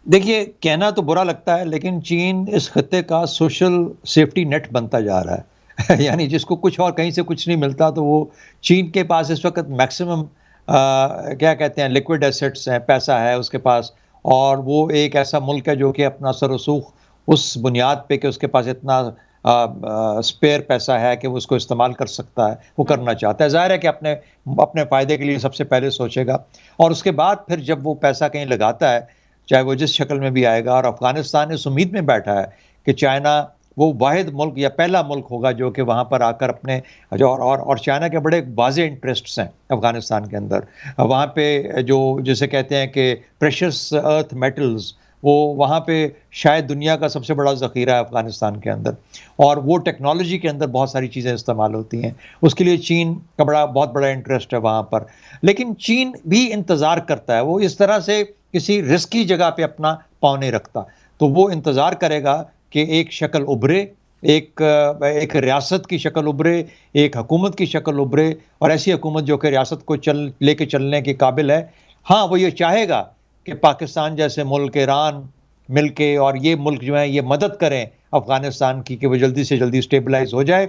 [SPEAKER 3] देखिए, कहना तो बुरा लगता है लेकिन चीन इस खत्ते का सोशल सेफ्टी नेट बनता जा रहा है यानी जिसको कुछ और कहीं से कुछ नहीं मिलता तो वो चीन के पास इस वक्त मैक्सिमम क्या कहते हैं लिक्विड एसेट्स हैं, पैसा है उसके पास, और वो एक ऐसा मुल्क है जो कि अपना सरसूख उस बुनियाद पे कि उसके पास इतना स्पेयर पैसा है कि वो उसको इस्तेमाल कर सकता है, वो करना चाहता है। जाहिर है कि अपने फ़ायदे के लिए सबसे पहले सोचेगा और उसके बाद फिर जब वो पैसा कहीं लगाता है, चाहे वो जिस शक्ल में भी आएगा, और अफगानिस्तान इस उम्मीद में बैठा है कि चाइना वो वाहिद मुल्क या पहला मुल्क होगा जो कि वहाँ पर आकर अपने जो और चाइना के बड़े वाज़े इंटरेस्ट्स हैं अफगानिस्तान के अंदर। वहाँ पे जो जिसे कहते हैं कि प्रेशस अर्थ मेटल्स, वो वहाँ पे शायद दुनिया का सबसे बड़ा ज़ख़ीरा है अफगानिस्तान के अंदर, और वो टेक्नोलॉजी के अंदर बहुत सारी चीज़ें इस्तेमाल होती हैं। उसके लिए चीन का बहुत बड़ा इंटरेस्ट है वहाँ पर। लेकिन चीन भी इंतज़ार करता है, वो इस तरह से किसी रिस्की जगह पे अपना पाँव नहीं रखता, तो वो इंतज़ार करेगा कि एक शक्ल उभरे, एक रियासत की शक्ल उभरे, एक हुकूमत की शक्ल उभरे, और ऐसी हुकूमत जो कि रियासत को लेके चलने के काबिल है। हाँ, वो ये चाहेगा कि पाकिस्तान जैसे मुल्क, ईरान मिलके और ये मुल्क जो है ये मदद करें अफगानिस्तान की कि वो जल्दी से जल्दी स्टेबलाइज हो जाए।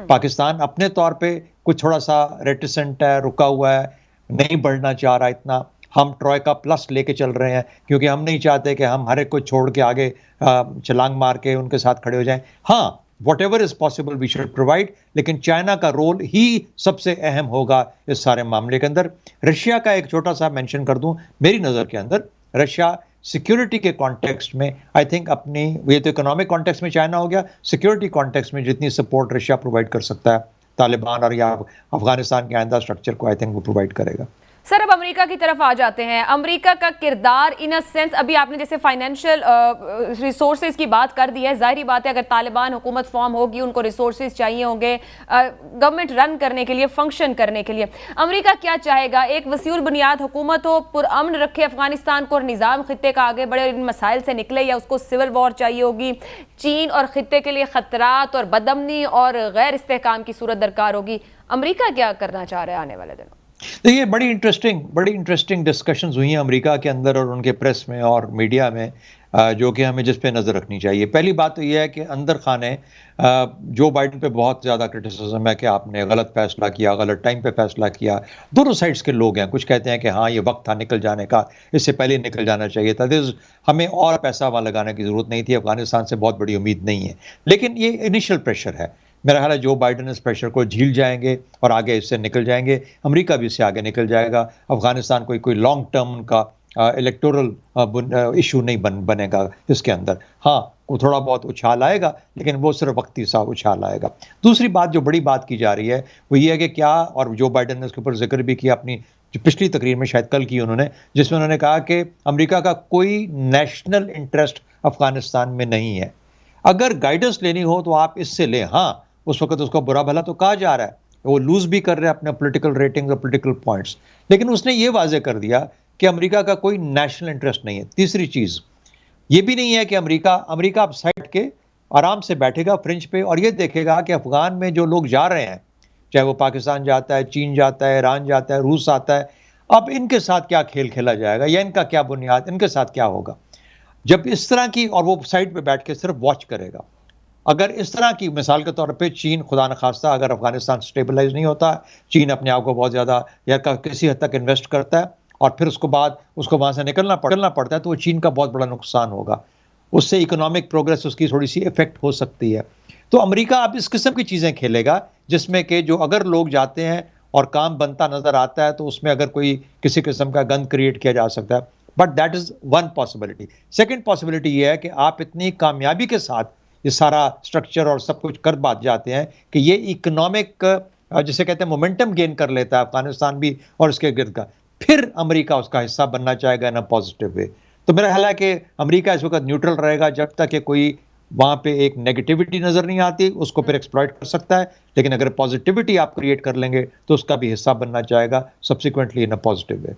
[SPEAKER 3] पाकिस्तान अपने तौर पे कुछ थोड़ा सा रेटिसेंट है, रुका हुआ है, नहीं बढ़ना चाह रहा इतना। हम ट्रॉयका प्लस लेके चल रहे हैं क्योंकि हम नहीं चाहते कि हम हर एक को छोड़ के आगे छलांग मार के उनके साथ खड़े हो जाएं। हाँ, whatever is possible we should provide, लेकिन चाइना का रोल ही सबसे अहम होगा इस सारे मामले के अंदर। रशिया का एक छोटा सा मेंशन कर दूं, मेरी नज़र के अंदर रशिया सिक्योरिटी के कॉन्टेक्स्ट में आई थिंक अपनी, ये तो इकोनॉमिक कॉन्टेक्स्ट में चाइना हो गया, सिक्योरिटी कॉन्टेक्स्ट में जितनी सपोर्ट रशिया प्रोवाइड कर सकता है तालिबान और या अफगानिस्तान के आइंदा स्ट्रक्चर को, आई थिंक वो प्रोवाइड करेगा।
[SPEAKER 1] सर, अब अमेरिका की तरफ आ जाते हैं। अमेरिका का किरदार इन अ सेंस, अभी आपने जैसे फाइनेंशियल रिसोर्सेज की बात कर दी है, जाहिर बात है अगर तालिबान हुकूमत फॉर्म होगी उनको रिसोर्सेज चाहिए होंगे गवर्नमेंट रन करने के लिए, फंक्शन करने के लिए। अमेरिका क्या चाहेगा? एक वसीउल बुनियाद हुकूमत हो, पुरअमन रखे अफगानिस्तान को और निज़ाम खत्ते का आगे बढ़े और इन मसाइल से निकले, या उसको सिविल वॉर चाहिए होगी? चीन और खत्ते के लिए खतरात और बदअमनी और गैर इस्तेहकाम की सूरत दरकार होगी। अमेरिका क्या करना चाह रहा है आने वाले दिनों?
[SPEAKER 3] देखिए, बड़ी इंटरेस्टिंग डिस्कशंस हुई हैं अमेरिका के अंदर और उनके प्रेस में और मीडिया में, जो कि हमें जिस पे नज़र रखनी चाहिए। पहली बात तो यह है कि अंदर खाने जो बाइडन पे बहुत ज़्यादा क्रिटिसिज्म है कि आपने गलत फैसला किया, गलत टाइम पे फैसला किया। दोनों साइड्स के लोग हैं, कुछ कहते हैं कि हाँ ये वक्त था निकल जाने का, इससे पहले निकल जाना चाहिए था, हमें और पैसा वहाँ लगाने की ज़रूरत नहीं थी, अफगानिस्तान से बहुत बड़ी उम्मीद नहीं है। लेकिन ये इनिशियल प्रेशर है, मेरा ख्याल है जो बाइडन इस प्रेशर को झील जाएंगे और आगे इससे निकल जाएंगे, अमेरिका भी इससे आगे निकल जाएगा। अफगानिस्तान कोई लॉन्ग टर्म का इलेक्टोरल इशू नहीं बनेगा इसके अंदर। हाँ, वो थोड़ा बहुत उछाल आएगा, लेकिन वो सिर्फ वक्ती सा उछाल आएगा। दूसरी बात जो बड़ी बात की जा रही है वो ये है कि क्या, और जो बाइडन ने उसके ऊपर जिक्र भी किया अपनी जो पिछली तकरीर में, शायद कल की उन्होंने, जिसमें उन्होंने कहा कि अमेरिका का कोई नेशनल इंटरेस्ट अफगानिस्तान में नहीं है। अगर गाइडेंस लेनी हो तो आप इससे लें। हाँ, उस वक्त उसको बुरा भला तो कहा जा रहा है, वो लूज भी कर रहे हैं अपने पॉलिटिकल रेटिंग्स और पॉलिटिकल पॉइंट्स, लेकिन उसने ये वाजे कर दिया कि अमेरिका का कोई नेशनल इंटरेस्ट नहीं है। तीसरी चीज ये भी नहीं है कि अमेरिका अब साइड के आराम से बैठेगा फ्रिंज पे और ये देखेगा कि अफगान में जो लोग जा रहे हैं, चाहे वो पाकिस्तान जाता है, चीन जाता है, ईरान जाता है, रूस आता है, अब इनके साथ क्या खेल खेला जाएगा या इनका क्या बुनियाद, इनके साथ क्या होगा। जब इस तरह की, और वो साइड पे बैठ के सिर्फ वॉच करेगा। अगर इस तरह की, मिसाल के तौर पे चीन, खुदा न खास्ता अगर अफगानिस्तान स्टेबलाइज नहीं होता, चीन अपने आप को बहुत ज़्यादा या किसी हद तक इन्वेस्ट करता है और फिर उसको बाद उसको वहाँ से निकलना पड़ता है, तो वो चीन का बहुत बड़ा नुकसान होगा, उससे इकोनॉमिक प्रोग्रेस उसकी थोड़ी सी इफेक्ट हो सकती है। तो अमेरिका अब इस किस्म की चीज़ें खेलेगा जिसमें कि जो अगर लोग जाते हैं और काम बनता नज़र आता है तो उसमें अगर कोई किसी किस्म का गन क्रिएट किया जा सकता है, but that is one possibility. Second possibility ये है कि आप इतनी कामयाबी के साथ ये सारा स्ट्रक्चर और सब कुछ कर बात जाते हैं कि ये इकोनॉमिक, जिसे कहते हैं, मोमेंटम गेन कर लेता है अफगानिस्तान भी और उसके गिर्द का, फिर अमेरिका उसका हिस्सा बनना चाहेगा इन अ पॉजिटिव वे। तो मेरा ख्याल है कि अमेरिका इस वक्त न्यूट्रल रहेगा जब तक कि कोई वहाँ पे एक नेगेटिविटी नज़र नहीं आती, उसको फिर एक्सप्लॉइट कर सकता है, लेकिन अगर पॉजिटिविटी आप क्रिएट कर लेंगे तो उसका भी हिस्सा बनना चाहेगा subsequently in a positive way.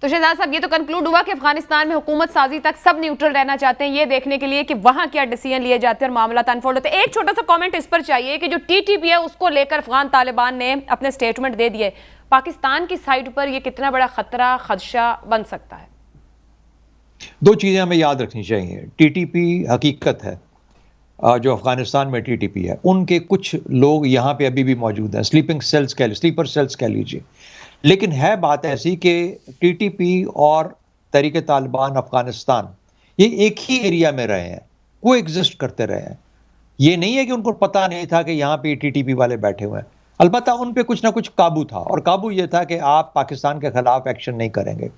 [SPEAKER 1] तो शहजाद साहब, ये तो कंक्लूड हुआ कि अफगानिस्तान में हुकूमत साजी तक सब न्यूट्रल रहना चाहते हैं, ये देखने के लिए कि वहां क्या डिसीजन लिए जाते हैं और मामला अनफोल्ड होते हैं। एक छोटा सा कमेंट इस पर चाहिए कि जो टीटीपी है उसको लेकर अफगान तालिबान ने अपने स्टेटमेंट दे दिए, पाकिस्तान की साइड पर यह कितना बड़ा खतरा, खदशा बन सकता है?
[SPEAKER 3] दो चीज़ें हमें याद रखनी चाहिए। टीटीपी हकीकत है, जो अफगानिस्तान में टीटीपी है, उनके कुछ लोग यहाँ पे अभी भी मौजूद हैं, स्लीपर सेल्स कह लीजिए। लेकिन है बात ऐसी कि टीटीपी और तहरीक तालिबान अफगानिस्तान ये एक ही एरिया में रहे हैं, को एग्जिस्ट करते रहे हैं। ये नहीं है कि उनको पता नहीं था कि यहाँ पे टीटीपी वाले बैठे हुए हैं। अलबत्ता उन पे कुछ ना कुछ काबू था, और काबू ये था कि आप पाकिस्तान के खिलाफ एक्शन नहीं करेंगे।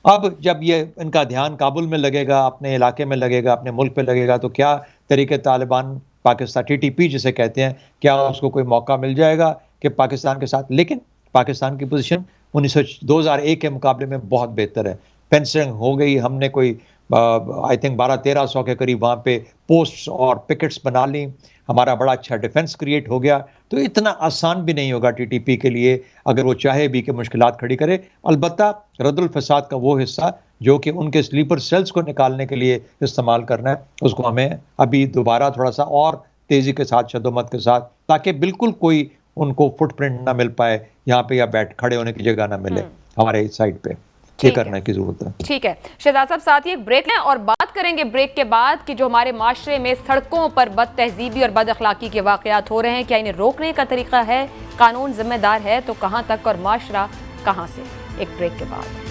[SPEAKER 3] अब जब ये इनका ध्यान काबुल में लगेगा, अपने इलाके में लगेगा, अपने मुल्क पे लगेगा, तो क्या तहरीक तालिबान पाकिस्तान, टीटीपी जिसे कहते हैं, क्या उसको कोई मौका मिल जाएगा कि पाकिस्तान के साथ? लेकिन पाकिस्तान की पोजीशन 2001 के मुकाबले में बहुत बेहतर है। फेंसिंग हो गई, हमने कोई आई थिंक 1200-1300 के करीब वहाँ पे पोस्ट्स और पिकेट्स बना ली, हमारा बड़ा अच्छा डिफेंस क्रिएट हो गया। तो इतना आसान भी नहीं होगा टीटीपी के लिए, अगर वो चाहे भी कि मुश्किलात खड़ी करे। अलबत्ता रद्दुल फसाद का वो हिस्सा जो कि उनके स्लीपर सेल्स को निकालने के लिए इस्तेमाल करना है, उसको हमें अभी दोबारा थोड़ा सा और तेज़ी के साथ, शदोमत के साथ, ताकि बिल्कुल कोई उनको फुटप्रिंट ना मिल पाए यहाँ पे, या खड़े होने की जगह ना मिले हमारे इस साइड पे। ये करने की जरूरत है।
[SPEAKER 1] ठीक है शहजाद साहब, साथ ही एक ब्रेक लें और बात करेंगे ब्रेक के बाद कि जो हमारे माशरे में सड़कों पर बद तहजीबी और बद अखलाकी के वाकयात हो रहे हैं, क्या इन्हें रोकने का तरीका है, कानून जिम्मेदार है तो कहां तक और माशरा कहां से। एक ब्रेक के बाद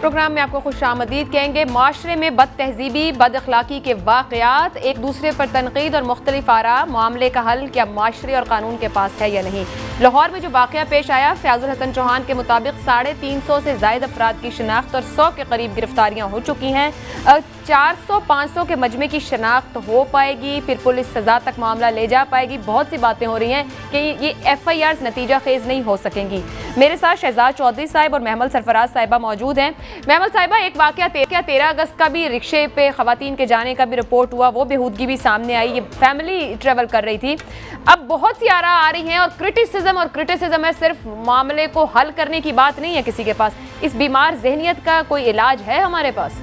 [SPEAKER 1] प्रोग्राम में आपको खुशामदीद कहेंगे। माशरे में बद तहजीबी, बद अखलाकी के वाकयात, एक दूसरे पर तनकीद और मुख्तलिफ आरा, मामले का हल क्या माशरे और कानून के पास है या नहीं। लाहौर में जो वाकया पेश आया, फयाजुल हसन चौहान के मुताबिक 350 से जायद अफराद की शनाख्त और 100 के करीब गिरफ्तारियां हो चुकी हैं। 400-500 के मजमे की शनाख्त हो पाएगी, फिर पुलिस सजा तक मामला ले जा पाएगी। बहुत सी बातें हो रही हैं कि ये FIRs नतीजा खेज नहीं हो सकेंगी। मेरे साथ शहजाद चौधरी साहब और महमल सरफराज साहिबा मौजूद हैं। महमल साहिबा, एक वाकया 13 अगस्त का भी रिक्शे पे खवातीन के जाने का भी रिपोर्ट हुआ, वो बेहूदगी भी सामने आई, ये फैमिली ट्रेवल कर रही थी। अब बहुत सी आरा आ रही हैं और क्रिटिसिज्म है, सिर्फ मामले को हल करने की बात नहीं है किसी के पास। इस बीमार जहनियत का कोई इलाज है हमारे पास?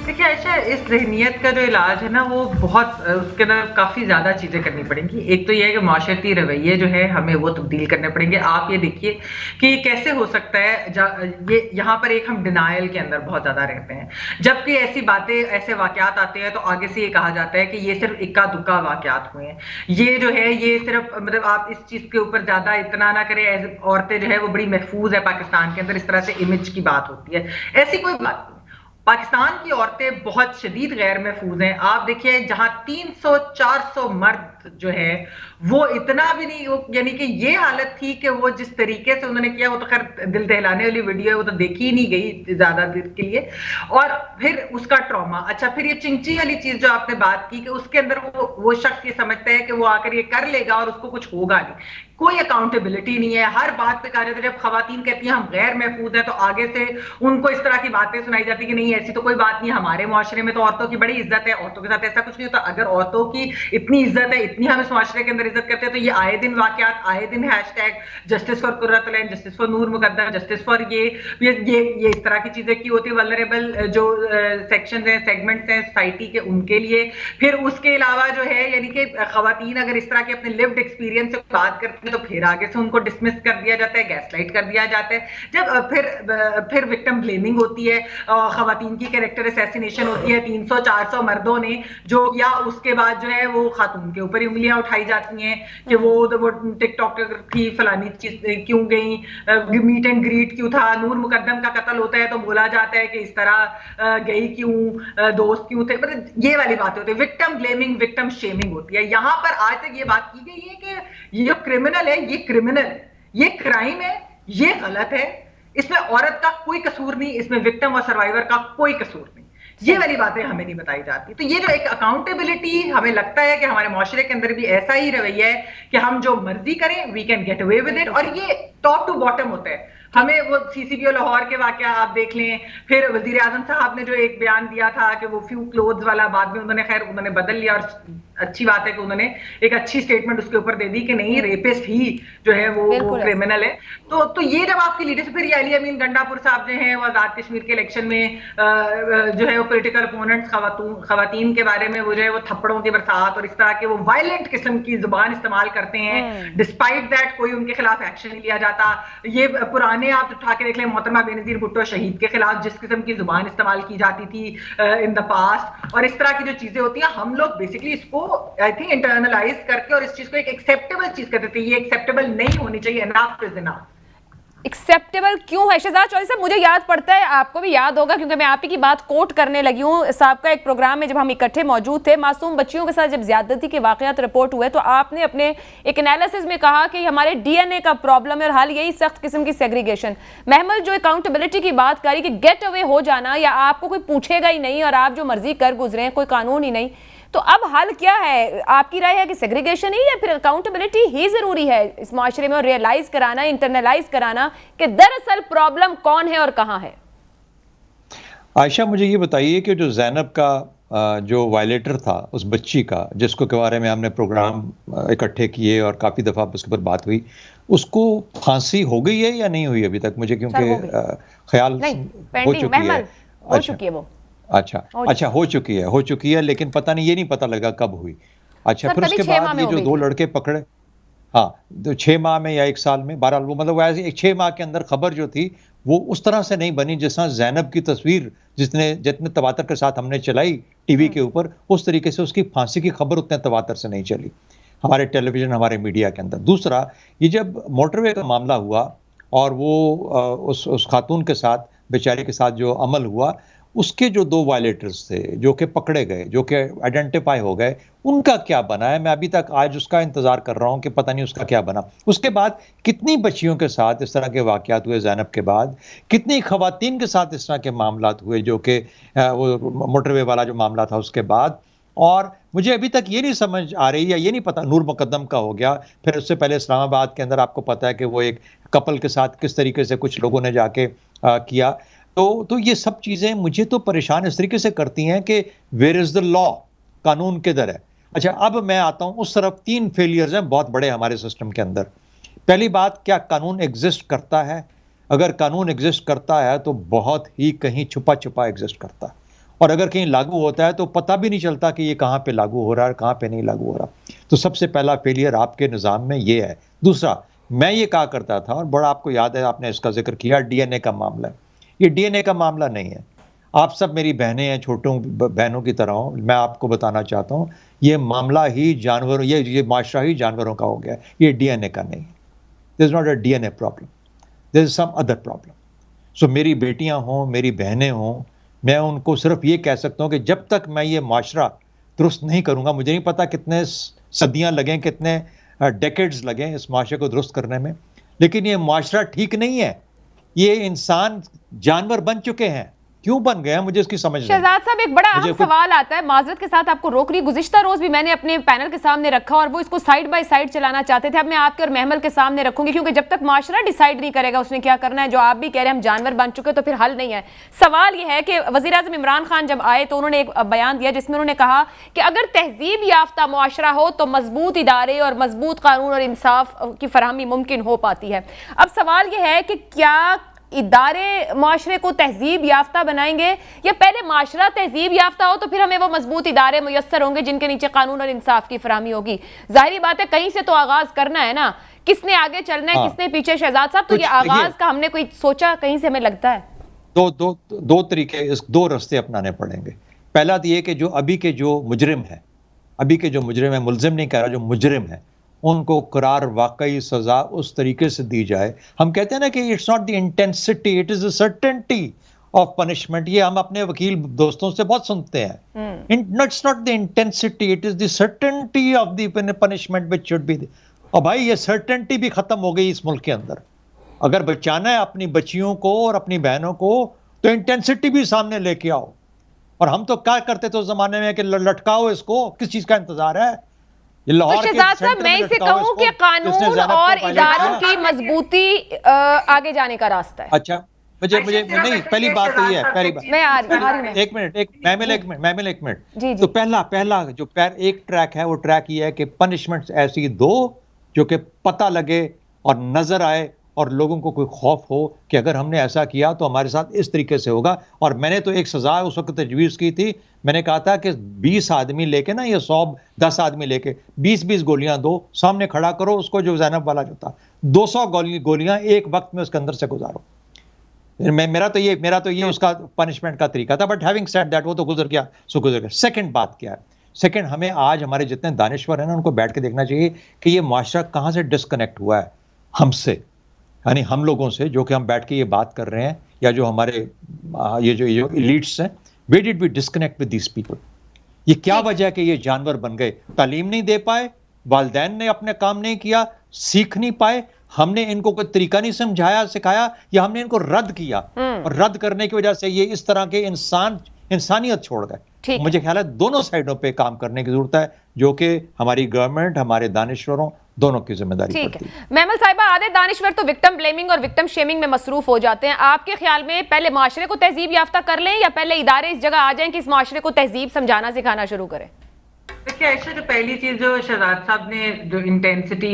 [SPEAKER 4] देखिए आयशा, इस जहनियत का जो इलाज है ना, वो बहुत उसके अंदर काफ़ी ज़्यादा चीज़ें करनी पड़ेंगी। एक तो ये है कि माशरती रवैये जो है हमें वो तब्दील करने पड़ेंगे। आप ये देखिए कि कैसे हो सकता है, ये यहाँ पर एक हम डिनायल के अंदर बहुत ज़्यादा रहते हैं, जबकि ऐसी बातें, ऐसे वाक़यात आते हैं तो आगे से ये कहा जाता है कि ये सिर्फ इक्का दुक्का वाक़यात हुए हैं। ये जो है ये सिर्फ मतलब आप इस चीज़ के ऊपर ज़्यादा इतना ना करें, औरतें जो है वो बड़ी महफूज है पाकिस्तान के अंदर, इस तरह से इमेज की बात होती है। ऐसी कोई बात नहीं, पाकिस्तान की औरतें बहुत शदीद गैर महफूज हैं। आप देखिए जहां 300-400 मर्द जो है वो इतना भी नहीं, यानी कि ये हालत थी कि वो जिस तरीके से उन्होंने किया, वो तो खैर दिल दहलाने वाली वीडियो है, वो तो देखी ही नहीं गई ज्यादा देर के लिए। और फिर उसका ट्रॉमा, अच्छा फिर ये चिंची वाली चीज जो आपने बात की कि उसके अंदर वो शख्स ये समझता है कि वो आकर ये कर लेगा और उसको कुछ होगा नहीं, कोई अकाउंटेबिलिटी नहीं है। हर बात पे कहा जाता है, जब खवातीन कहती हैं हम गैर महफूज हैं तो आगे से उनको इस तरह की बातें सुनाई जाती कि नहीं ऐसी तो कोई बात नहीं, हमारे मुआशरे में तो औरतों की बड़ी इज्जत है, औरतों के साथ ऐसा कुछ नहीं होता। अगर औरतों की इतनी इज्जत है, इतनी हम इस मुआशरे के अंदर इज्जत करते हैं, तो ये आए दिन वाकयात, आए दिन hashtag justice for Qurratul Ain, justice for Noor Mukadam, justice for ये इस तरह की चीजें की होती है। वल्नरेबल जो सेक्शंस हैं, सेगमेंट्स हैं सोसाइटी के, उनके लिए। फिर उसके अलावा जो है यानी कि खवातीन अगर इस तरह के अपने लिव्ड एक्सपीरियंस से बात करती है तो फिर आगे से उनको डिसमिस कर दिया जाता है, गैसलाइट कर दिया जाता है। जब फिर विक्टिम ब्लेमिंग होती है, खवातीन की कैरेक्टर असैसिनेशन होती है 300-400 मर्दों ने जो, या उसके बाद जो है वो खातून के ऊपर उंगलियां उठाई जाती हैं कि वो टिकटॉक थी, फलानी चीज क्यों गई, मीट एंड ग्रीट क्यों था, नूर मुकद्दम का कत्ल होता है तो बोला जाता है कि इस तरह गई क्यों, दोस्त क्यों थे, मतलब ये वाली बातें होती है। विक्टिम ब्लेमिंग, विक्टिम शेमिंग होती है। यहां पर आज तक ये बात की गई है कि ये जो क्रिमिनल है, ये क्रिमिनल है, ये क्राइम है, ये गलत है, इसमें औरत का कोई कसूर नहीं, इसमें विक्टिम और सर्वाइवर का कोई कसूर नहीं। ये वाली बातें हमें नहीं बताई जाती। तो ये जो एक अकाउंटेबिलिटी, हमें लगता है कि हमारे मुआशरे के अंदर भी ऐसा ही रवैया है कि हम जो मर्जी करें, we can get away with it, और ये टॉप टू बॉटम होता है। हमें वो CCPO लाहौर के वाकया आप देख लें, फिर वजीर आजम साहब ने जो एक बयान दिया था कि वो फ्यू क्लोथ्स वाला, बाद में उन्होंने बदल लिया, और अच्छी बात है कि उन्होंने एक अच्छी स्टेटमेंट उसके ऊपर दे दी कि नहीं, रेपिस्ट ही जो है वो क्रिमिनल है। तो ये जब आपकी लीडरशिप, फिर अली अमीन गंडापुर साहब जो हैं वो आजाद कश्मीर के इलेक्शन में जो है वो पॉलिटिकल अपोनेंट्स खवातीन के बारे में वो जो है वो थप्पड़ों की बरसात और इस तरह के वो वायलेंट किस्म की जुबान इस्तेमाल करते हैं, डिस्पाइट दैट कोई उनके खिलाफ एक्शन नहीं लिया जाता। ये पुराने आप उठा के देख लें, मोहतरमा बेनजीर भुट्टो शहीद के खिलाफ जिस किस्म की जुबान इस्तेमाल की जाती थी इन द पास्ट, और इस तरह की जो चीजें होती हैं, हम लोग बेसिकली इसको आई थिंक इंटरनलाइज करके और इस चीज को एक एक्सेप्टेबल चीज करते थे। ये एक्सेप्टेबल नहीं होनी चाहिए, एनफ इज एनफ।
[SPEAKER 1] एक्सेप्टेबल क्यों है शहजाद चौधरी साहब? मुझे याद पड़ता है, आपको भी याद होगा क्योंकि मैं आप ही की बात कोट करने लगी हूँ। साहब का एक प्रोग्राम में जब हम इकट्ठे मौजूद थे, मासूम बच्चियों के साथ जब ज्यादती के वाकयात रिपोर्ट हुए, तो आपने अपने एक एनालिसिस में कहा कि हमारे DNA का प्रॉब्लम है और हाल यही सख्त किस्म की सेग्रीगेशन। महमल जो अकाउंटेबिलिटी की बात करी कि गेट अवे हो जाना, या आपको कोई पूछेगा ही नहीं और आप जो मर्जी कर गुजरे हैं, कोई कानून ही नहीं, तो अब हल क्या है? आपकी राय है कि सेग्रीगेशन ही, या फिर अकाउंटेबिलिटी ही जरूरी है इस माशरे में, और रियलाइज कराना, इंटरनलाइज कराना कि दरअसल प्रॉब्लम कौन है और कहां है?
[SPEAKER 3] आयशा, मुझे ये बताइए कि जो ज़ैनब का जो वायलेटर था उस बच्ची का, जिसको के बारे में हमने प्रोग्राम इकट्ठे किए और काफ़ी दफ़ा उसके ऊपर बात हुई, उसको फांसी हो गई है या नहीं हुई अभी तक? मुझे क्योंकि ख्याल हो चुकी है।
[SPEAKER 1] हो चुकी है वो।
[SPEAKER 3] अच्छा हो चुकी है, लेकिन पता नहीं, ये नहीं पता लगा कब हुई। अच्छा, फिर उसके बाद ये जो 2 लड़के पकड़े, हाँ, 6 माह में या 1 साल में, बहरहाल वो मतलब वैसे 6 माह के अंदर खबर जो थी वो उस तरह से नहीं बनी जिस तरह ज़ैनब की तस्वीर जितने तवातर के साथ हमने चलाई टीवी के ऊपर, उस तरीके से उसकी फांसी की खबर उतने तवातर से नहीं चली हमारे टेलीविजन, हमारे मीडिया के अंदर। दूसरा, ये जब मोटरवे का मामला हुआ और वो उस खातून के साथ, बेचारी के साथ जो अमल हुआ, उसके जो 2 वायलेटर्स थे जो कि पकड़े गए, जो कि आइडेंटिफाई हो गए, उनका क्या बना है? मैं अभी तक आज उसका इंतजार कर रहा हूं कि पता नहीं उसका क्या बना। उसके बाद कितनी बच्चियों के साथ इस तरह के वाकयात हुए ज़ैनब के बाद, कितनी खवातीन के साथ इस तरह के मामलात हुए, जो कि वो मोटरवे वाला जो मामला था उसके बाद। और मुझे अभी तक ये नहीं समझ आ रही, या ये नहीं पता, नूर मुकद्दम का हो गया, फिर उससे पहले इस्लामाबाद के अंदर आपको पता है कि वो एक कपल के साथ किस तरीके से कुछ लोगों ने जाके किया। तो ये सब चीज़ें मुझे तो परेशान इस तरीके से करती हैं कि वेयर इज़ द लॉ, कानून किधर है? अच्छा, अब मैं आता हूं उस तरफ। 3 फेलियर्स हैं बहुत बड़े हमारे सिस्टम के अंदर। पहली बात, क्या कानून एग्जिस्ट करता है? अगर कानून एग्जिस्ट करता है तो बहुत ही कहीं छुपा छुपा एग्जिस्ट करता है, और अगर कहीं लागू होता है तो पता भी नहीं चलता कि ये कहाँ पे लागू हो रहा है, कहाँ पे नहीं लागू हो रहा। तो सबसे पहला फेलियर आपके निज़ाम में ये है। दूसरा, मैं ये कहा करता था, और बड़ा आपको याद है, आपने इसका जिक्र किया, डीएनए का मामला है। ये डीएनए का मामला नहीं है। आप सब मेरी बहनें हैं, छोटों बहनों की तरह हो। मैं आपको बताना चाहता हूँ, ये मामला ही जानवरों, ये माशरा ही जानवरों का हो गया, ये डीएनए का नहीं है। This is not a DNA problem, this is some other problem. So मेरी बेटियां हों, मेरी बहनें हों, मैं उनको सिर्फ ये कह सकता हूँ कि जब तक मैं ये माशरा दुरुस्त नहीं करूँगा, मुझे नहीं पता कितने सदियाँ लगें, कितने डेकेड्स लगें इस माशरे को दुरुस्त करने में, लेकिन ये माशरा ठीक नहीं है। ये इंसान जानवर बन चुके हैं। क्यों बन गए हैं, मुझे इसकी समझ नहीं।
[SPEAKER 1] शहजाद साहब, एक बड़ा अहम सवाल आता है, माजरत के साथ आपको रोक रही, गुज़िश्ता रोज भी मैंने अपने पैनल के सामने रखा और वो इसको साइड बाय साइड चलाना चाहते थे। अब मैं आपके और महमल के सामने रखूंगी, क्योंकि जब तक माशरा डिसाइड नहीं करेगा उसने क्या करना है, जो आप भी कह रहे हैं हम जानवर बन चुके, तो फिर हल नहीं है। सवाल यह है कि वज़ीर आज़म इमरान खान जब आए तो उन्होंने एक बयान दिया जिसमें उन्होंने कहा कि अगर तहजीब याफ्ता मुआशरा हो तो मजबूत इदारे और मजबूत कानून और इंसाफ की फरहमी मुमकिन हो पाती है। अब सवाल यह है कि क्या इदारे माशरे को तहजीब याफ्ता बनाएंगे, या पहले माशरा तहजीब याफ्ता हो तो फिर हमें वो मजबूत इदारे मुयस्सर होंगे जिनके नीचे कानून और इंसाफ की फराहमी होगी? जाहिर बात है कहीं से तो आगाज करना है ना, किसने आगे चलना है, किसने पीछे? शहजाद साहब, तो ये आगाज का हमने कोई सोचा कहीं से? हमें लगता है
[SPEAKER 3] दो तरीके, इस 2 रास्ते अपनाने पड़ेंगे। पहला तो ये कि जो अभी के जो मुजरिम है, मुल्जिम नहीं कह रहा, जो मुजरिम है, उनको करार वाकई सजा उस तरीके से दी जाए। हम कहते हैं ना कि it's not the intensity, it is the certainty of punishment. ये हम अपने वकील दोस्तों से बहुत सुनते हैं। It's not the intensity, it is the certainty of the punishment which should be. और भाई ये सर्टेनिटी भी खत्म हो गई इस मुल्क के अंदर। अगर बचाना है अपनी बच्चियों को और अपनी बहनों को तो इंटेंसिटी भी सामने लेके आओ। और हम तो क्या करते थे उस जमाने में कि लटकाओ इसको, किस चीज का इंतजार है?
[SPEAKER 1] तो शहजाद साहब, मैं इसे कहूं कि कानून और इदारों की मजबूती आगे जाने का रास्ता है।
[SPEAKER 3] अच्छा, मुझे नहीं, पहली बात तो ये है, पहली बात
[SPEAKER 1] मैं आ रही हूं।
[SPEAKER 3] एक मिनट। तो पहला जो एक ट्रैक है, वो ट्रैक ये है कि पनिशमेंट ऐसी दो जो कि पता लगे और नजर आए और लोगों को कोई खौफ हो कि अगर हमने ऐसा किया तो हमारे साथ इस तरीके से होगा। और मैंने तो एक सजा उस वक्त तजवीज़ की थी, मैंने कहा था कि 20 आदमी लेके ना, ये 110 आदमी लेके 20-20 गोलियां दो, सामने खड़ा करो उसको, जो ज़ैनब वाला जो था, 200 गोलियां एक वक्त में उसके अंदर से गुजारो। मेरा तो ये उसका पनिशमेंट का तरीका था। बट हैविंग सेड दैट, वो तो गुजर गया, सो गुजर गया। सेकंड बात क्या है? सेकंड, हमें आज हमारे जितने दानिश्वर हैं ना, उनको बैठ के देखना चाहिए कि ये माशरा कहाँ से डिस्कनेक्ट हुआ है हमसे, यानी हम लोगों से, जो कि हम बैठ के ये बात कर रहे हैं, या जो हमारे ये जो एलीट्स हैं, वे did we disconnect with these people? ये क्या वजह है कि ये जानवर बन गए? तालीम नहीं दे पाए, वालिदैन ने अपने काम नहीं किया, सीख नहीं पाए, हमने इनको कोई तरीका नहीं समझाया सिखाया, या हमने इनको रद्द किया, और रद्द करने की वजह से ये इस तरह के इंसानियत छोड़ गए। मुझे ख्याल है दोनों साइडों पे काम करने की जरूरत है, जो कि हमारी गवर्नमेंट, हमारे दानिश्वरों दोनों की जिम्मेदारी
[SPEAKER 1] ठीक
[SPEAKER 3] पड़ती
[SPEAKER 1] है। महमल साहिबा, आधे दानिश्वर तो विक्टिम ब्लेमिंग और विक्टिम शेमिंग में मसरूफ हो जाते हैं। आपके ख्याल में पहले माशरे को तहजीब याफ्ता कर लें या पहले इदारे इस जगह आ जाएं कि इस माशरे को तहजीब समझाना सिखाना शुरू करें?
[SPEAKER 4] देखिए आयशा, जो पहली चीज जो शहजाद साहब ने जो इंटेंसिटी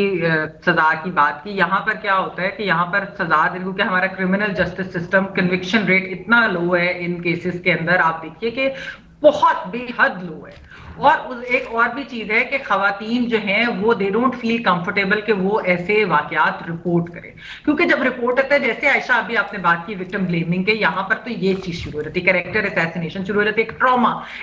[SPEAKER 4] सजा की बात की, यहाँ पर क्या होता है कि यहाँ पर सजा क्योंकि हमारा criminal justice system conviction rate इतना लो है इन केसेस के अंदर, आप देखिए कि बहुत बेहद लो है। और एक और भी चीज है कि खवातीन जो हैं वो दे डोंट फील कंफर्टेबल कि वो ऐसे वाकयात रिपोर्ट करें, क्योंकि जब रिपोर्ट होता है, जैसे आयशा अभी आपने बात की विक्टिम ब्लेमिंग के, यहाँ पर तो ये चीज शुरू हो जाती है, कैरेक्टर असैसिनेशन शुरू हो जाती है,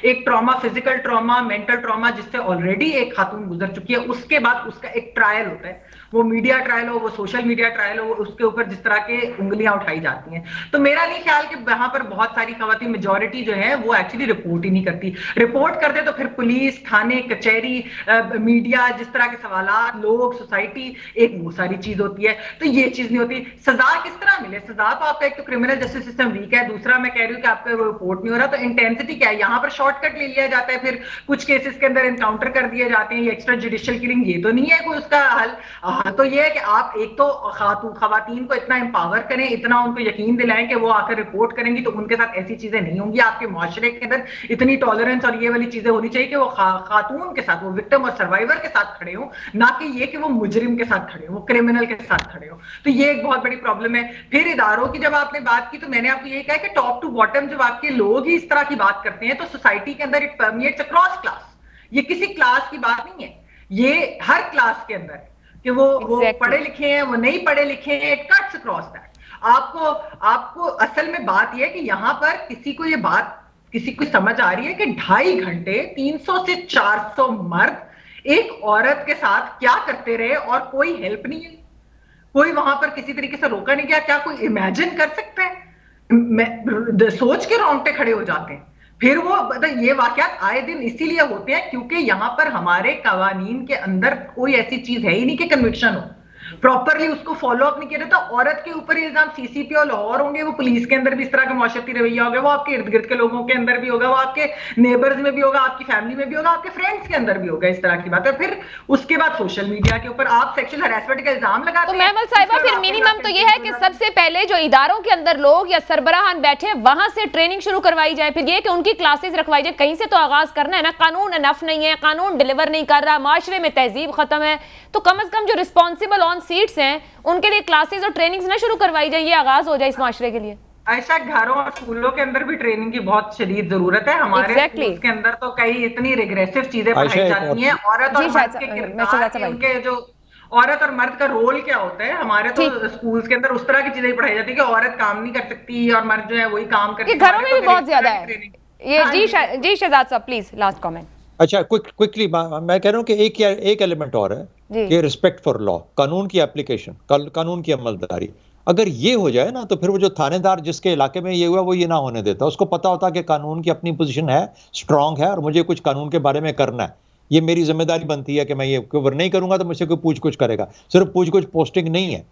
[SPEAKER 4] एक trauma physical trauma, mental trauma जिससे ऑलरेडी एक खातून गुजर चुकी है, उसके बाद उसका एक ट्रायल होता है, वो मीडिया ट्रायल हो, वो सोशल मीडिया ट्रायल हो, उसके ऊपर जिस तरह के उंगलियां उठाई जाती हैं। तो मेरा नहीं ख्याल कि वहां पर बहुत सारी खवातीन, मेजॉरिटी जो है वो एक्चुअली रिपोर्ट ही नहीं करती। रिपोर्ट करते तो फिर पुलिस, थाने, कचहरी, मीडिया, जिस तरह के सवालात, लोग, सोसाइटी, एक वो सारी चीज होती है। तो ये चीज नहीं होती। सजा किस तरह मिले? सजा तो आपका एक तो क्रिमिनल जस्टिस सिस्टम वीक है, दूसरा मैं कह रही हूँ कि आपका रिपोर्ट नहीं हो रहा, तो इंटेंसिटी क्या है? यहाँ पर शॉर्टकट ले लिया जाता है, फिर कुछ केसेस के अंदर एनकाउंटर कर दिए जाते हैं, एक्स्ट्रा जुडिशियल किलिंग, ये तो नहीं है कोई उसका हल। तो ये है कि आप एक तो खवातीन को इतना एम्पावर करें, इतना उनको यकीन दिलाएं कि वो आकर रिपोर्ट करेंगी, तो उनके साथ ऐसी चीजें नहीं होंगी। आपके मुआशरे के अंदर इतनी टॉलरेंस और ये वाली चीजें होनी चाहिए कि वो खातून के साथ, वो विक्टिम और सर्वाइवर के साथ खड़े हो, ना कि ये कि वो मुजरिम के साथ खड़े हो, वो क्रिमिनल के साथ खड़े हो। तो ये एक बहुत बड़ी प्रॉब्लम है। फिर इदारों की जब आपने बात की, तो मैंने आपको यही कहा कि टॉप टू बॉटम जब आपके लोग ही इस तरह की बात करते हैं, तो सोसाइटी के अंदर इट परमिएट्स अक्रॉस क्लास। ये किसी क्लास की बात नहीं है, ये हर क्लास के अंदर कि वो पढ़े लिखे हैं, वो नहीं पढ़े लिखे हैं, इट कट्स अक्रॉस दैट। आपको असल में बात यह है कि यहां पर किसी को समझ आ रही है कि 2.5 घंटे 300 से 400 मर्द एक औरत के साथ क्या करते रहे और कोई हेल्प नहीं है, कोई वहां पर किसी तरीके से रोका नहीं गया? क्या कोई इमेजिन कर सकता है? सोच के रोंगटे खड़े हो जाते हैं। फिर वो ये वाकयात आए दिन इसीलिए होते हैं क्योंकि यहां पर हमारे कवानीन के अंदर कोई ऐसी चीज है ही नहीं कि कन्विक्शन हो, प्रॉपरली उसको फॉलो अप नहीं किया जाता। औरत के ऊपर इल्जाम सीसीपी और लाहौर होंगे, वो पुलिस के अंदर भी इस तरह का मुआशरती रवैया होगा, वो आपके इर्द गिर्द के लोगों के अंदर भी होगा, वो आपके नेबर्स में भी होगा, आपकी फैमिली में भी होगा, आपके फ्रेंड्स के अंदर भी होगा, इस तरह की बात है। फिर उसके बाद सोशल मीडिया के ऊपर आप सेक्सुअल हरासमेंट का इल्जाम लगाते
[SPEAKER 1] हैं। तो महमल साहिबा, फिर मिनिमम तो ये है कि सबसे पहले जो इदारों के अंदर लोग या सरबराहान बैठे, वहां से ट्रेनिंग शुरू करवाई जाए, फिर ये कि उनकी क्लासेस रखवाई जाए। कहीं से तो आगाज करना है ना। कानून अनफ नहीं है, कानून डिलीवर नहीं कर रहा, माशरे में तहजीब खत्म है, तो कम से कम जो रिस्पॉन्सिबल ऑन सीट्स हैं उनके लिए क्लासेस और ट्रेनिंग्स ना शुरू करवाई जाए, ये आगाज हो जाए इस माशरे के लिए।
[SPEAKER 4] ऐसा घरों और स्कूलों के अंदर भी ट्रेनिंग की बहुत शदीद जरूरत है। हमारे स्कूल्स के अंदर तो कई इतनी रिग्रेसिव चीजें पढ़ाई जाती हैं। औरत और मर्द के किरदार, उनके जो औरत और मर्द का रोल क्या होता है, हमारे तो स्कूल्स के अंदर उस तरह की चीजें पढ़ाई जाती है कि औरत काम नहीं कर सकती और मर्द जो है वही काम करती है।
[SPEAKER 1] घरों में भी बहुत ज्यादा है ये। जी शहजाद साहब, प्लीज लास्ट कमेंट।
[SPEAKER 3] अच्छा, क्विकली मैं कह रहा हूँ कि एक एलिमेंट और है कि रिस्पेक्ट फॉर लॉ, कानून की एप्लीकेशन, कानून की अमलदारी। अगर ये हो जाए ना, तो फिर वो जो थानेदार जिसके इलाके में ये हुआ वो ये ना होने देता, उसको पता होता कि कानून की अपनी पोजीशन है, स्ट्रांग है, और मुझे कुछ कानून के बारे में करना है, ये मेरी जिम्मेदारी बनती है कि मैं ये कवर नहीं करूंगा तो मुझसे कोई पूछ कुछ करेगा। सिर्फ पूछ कुछ पोस्टिंग नहीं है,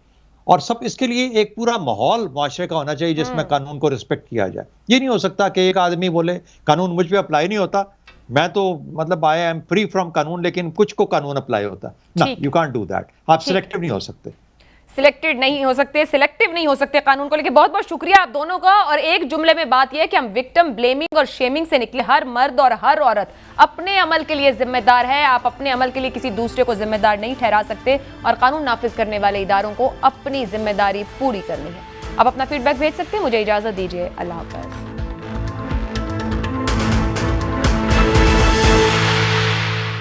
[SPEAKER 3] और सब इसके लिए एक पूरा माहौल माशरे का होना चाहिए जिसमें कानून को रिस्पेक्ट किया जाए। ये नहीं हो सकता कि एक आदमी बोले कानून मुझ पे अप्लाई नहीं होता, मैं तो मतलब आई एम फ्री फ्रॉम कानून, लेकिन कुछ को कानून अप्लाई होता ना। You can't do that. आप सिलेक्टिव नहीं हो सकते, सिलेक्टिव नहीं हो सकते कानून को लेके। बहुत बहुत शुक्रिया आप दोनों का। और एक जुमले में बात यह है कि हम विक्टिम ब्लेमिंग और शेमिंग से निकले। हर मर्द और हर औरत अपने अमल के लिए जिम्मेदार है। आप अपने अमल के लिए किसी दूसरे को जिम्मेदार नहीं ठहरा सकते, और कानून नाफिज करने वाले इदारों को अपनी जिम्मेदारी पूरी करनी है। आप अपना फीडबैक भेज सकते हैं। मुझे इजाजत दीजिए, अल्लाह हाफ़िज़।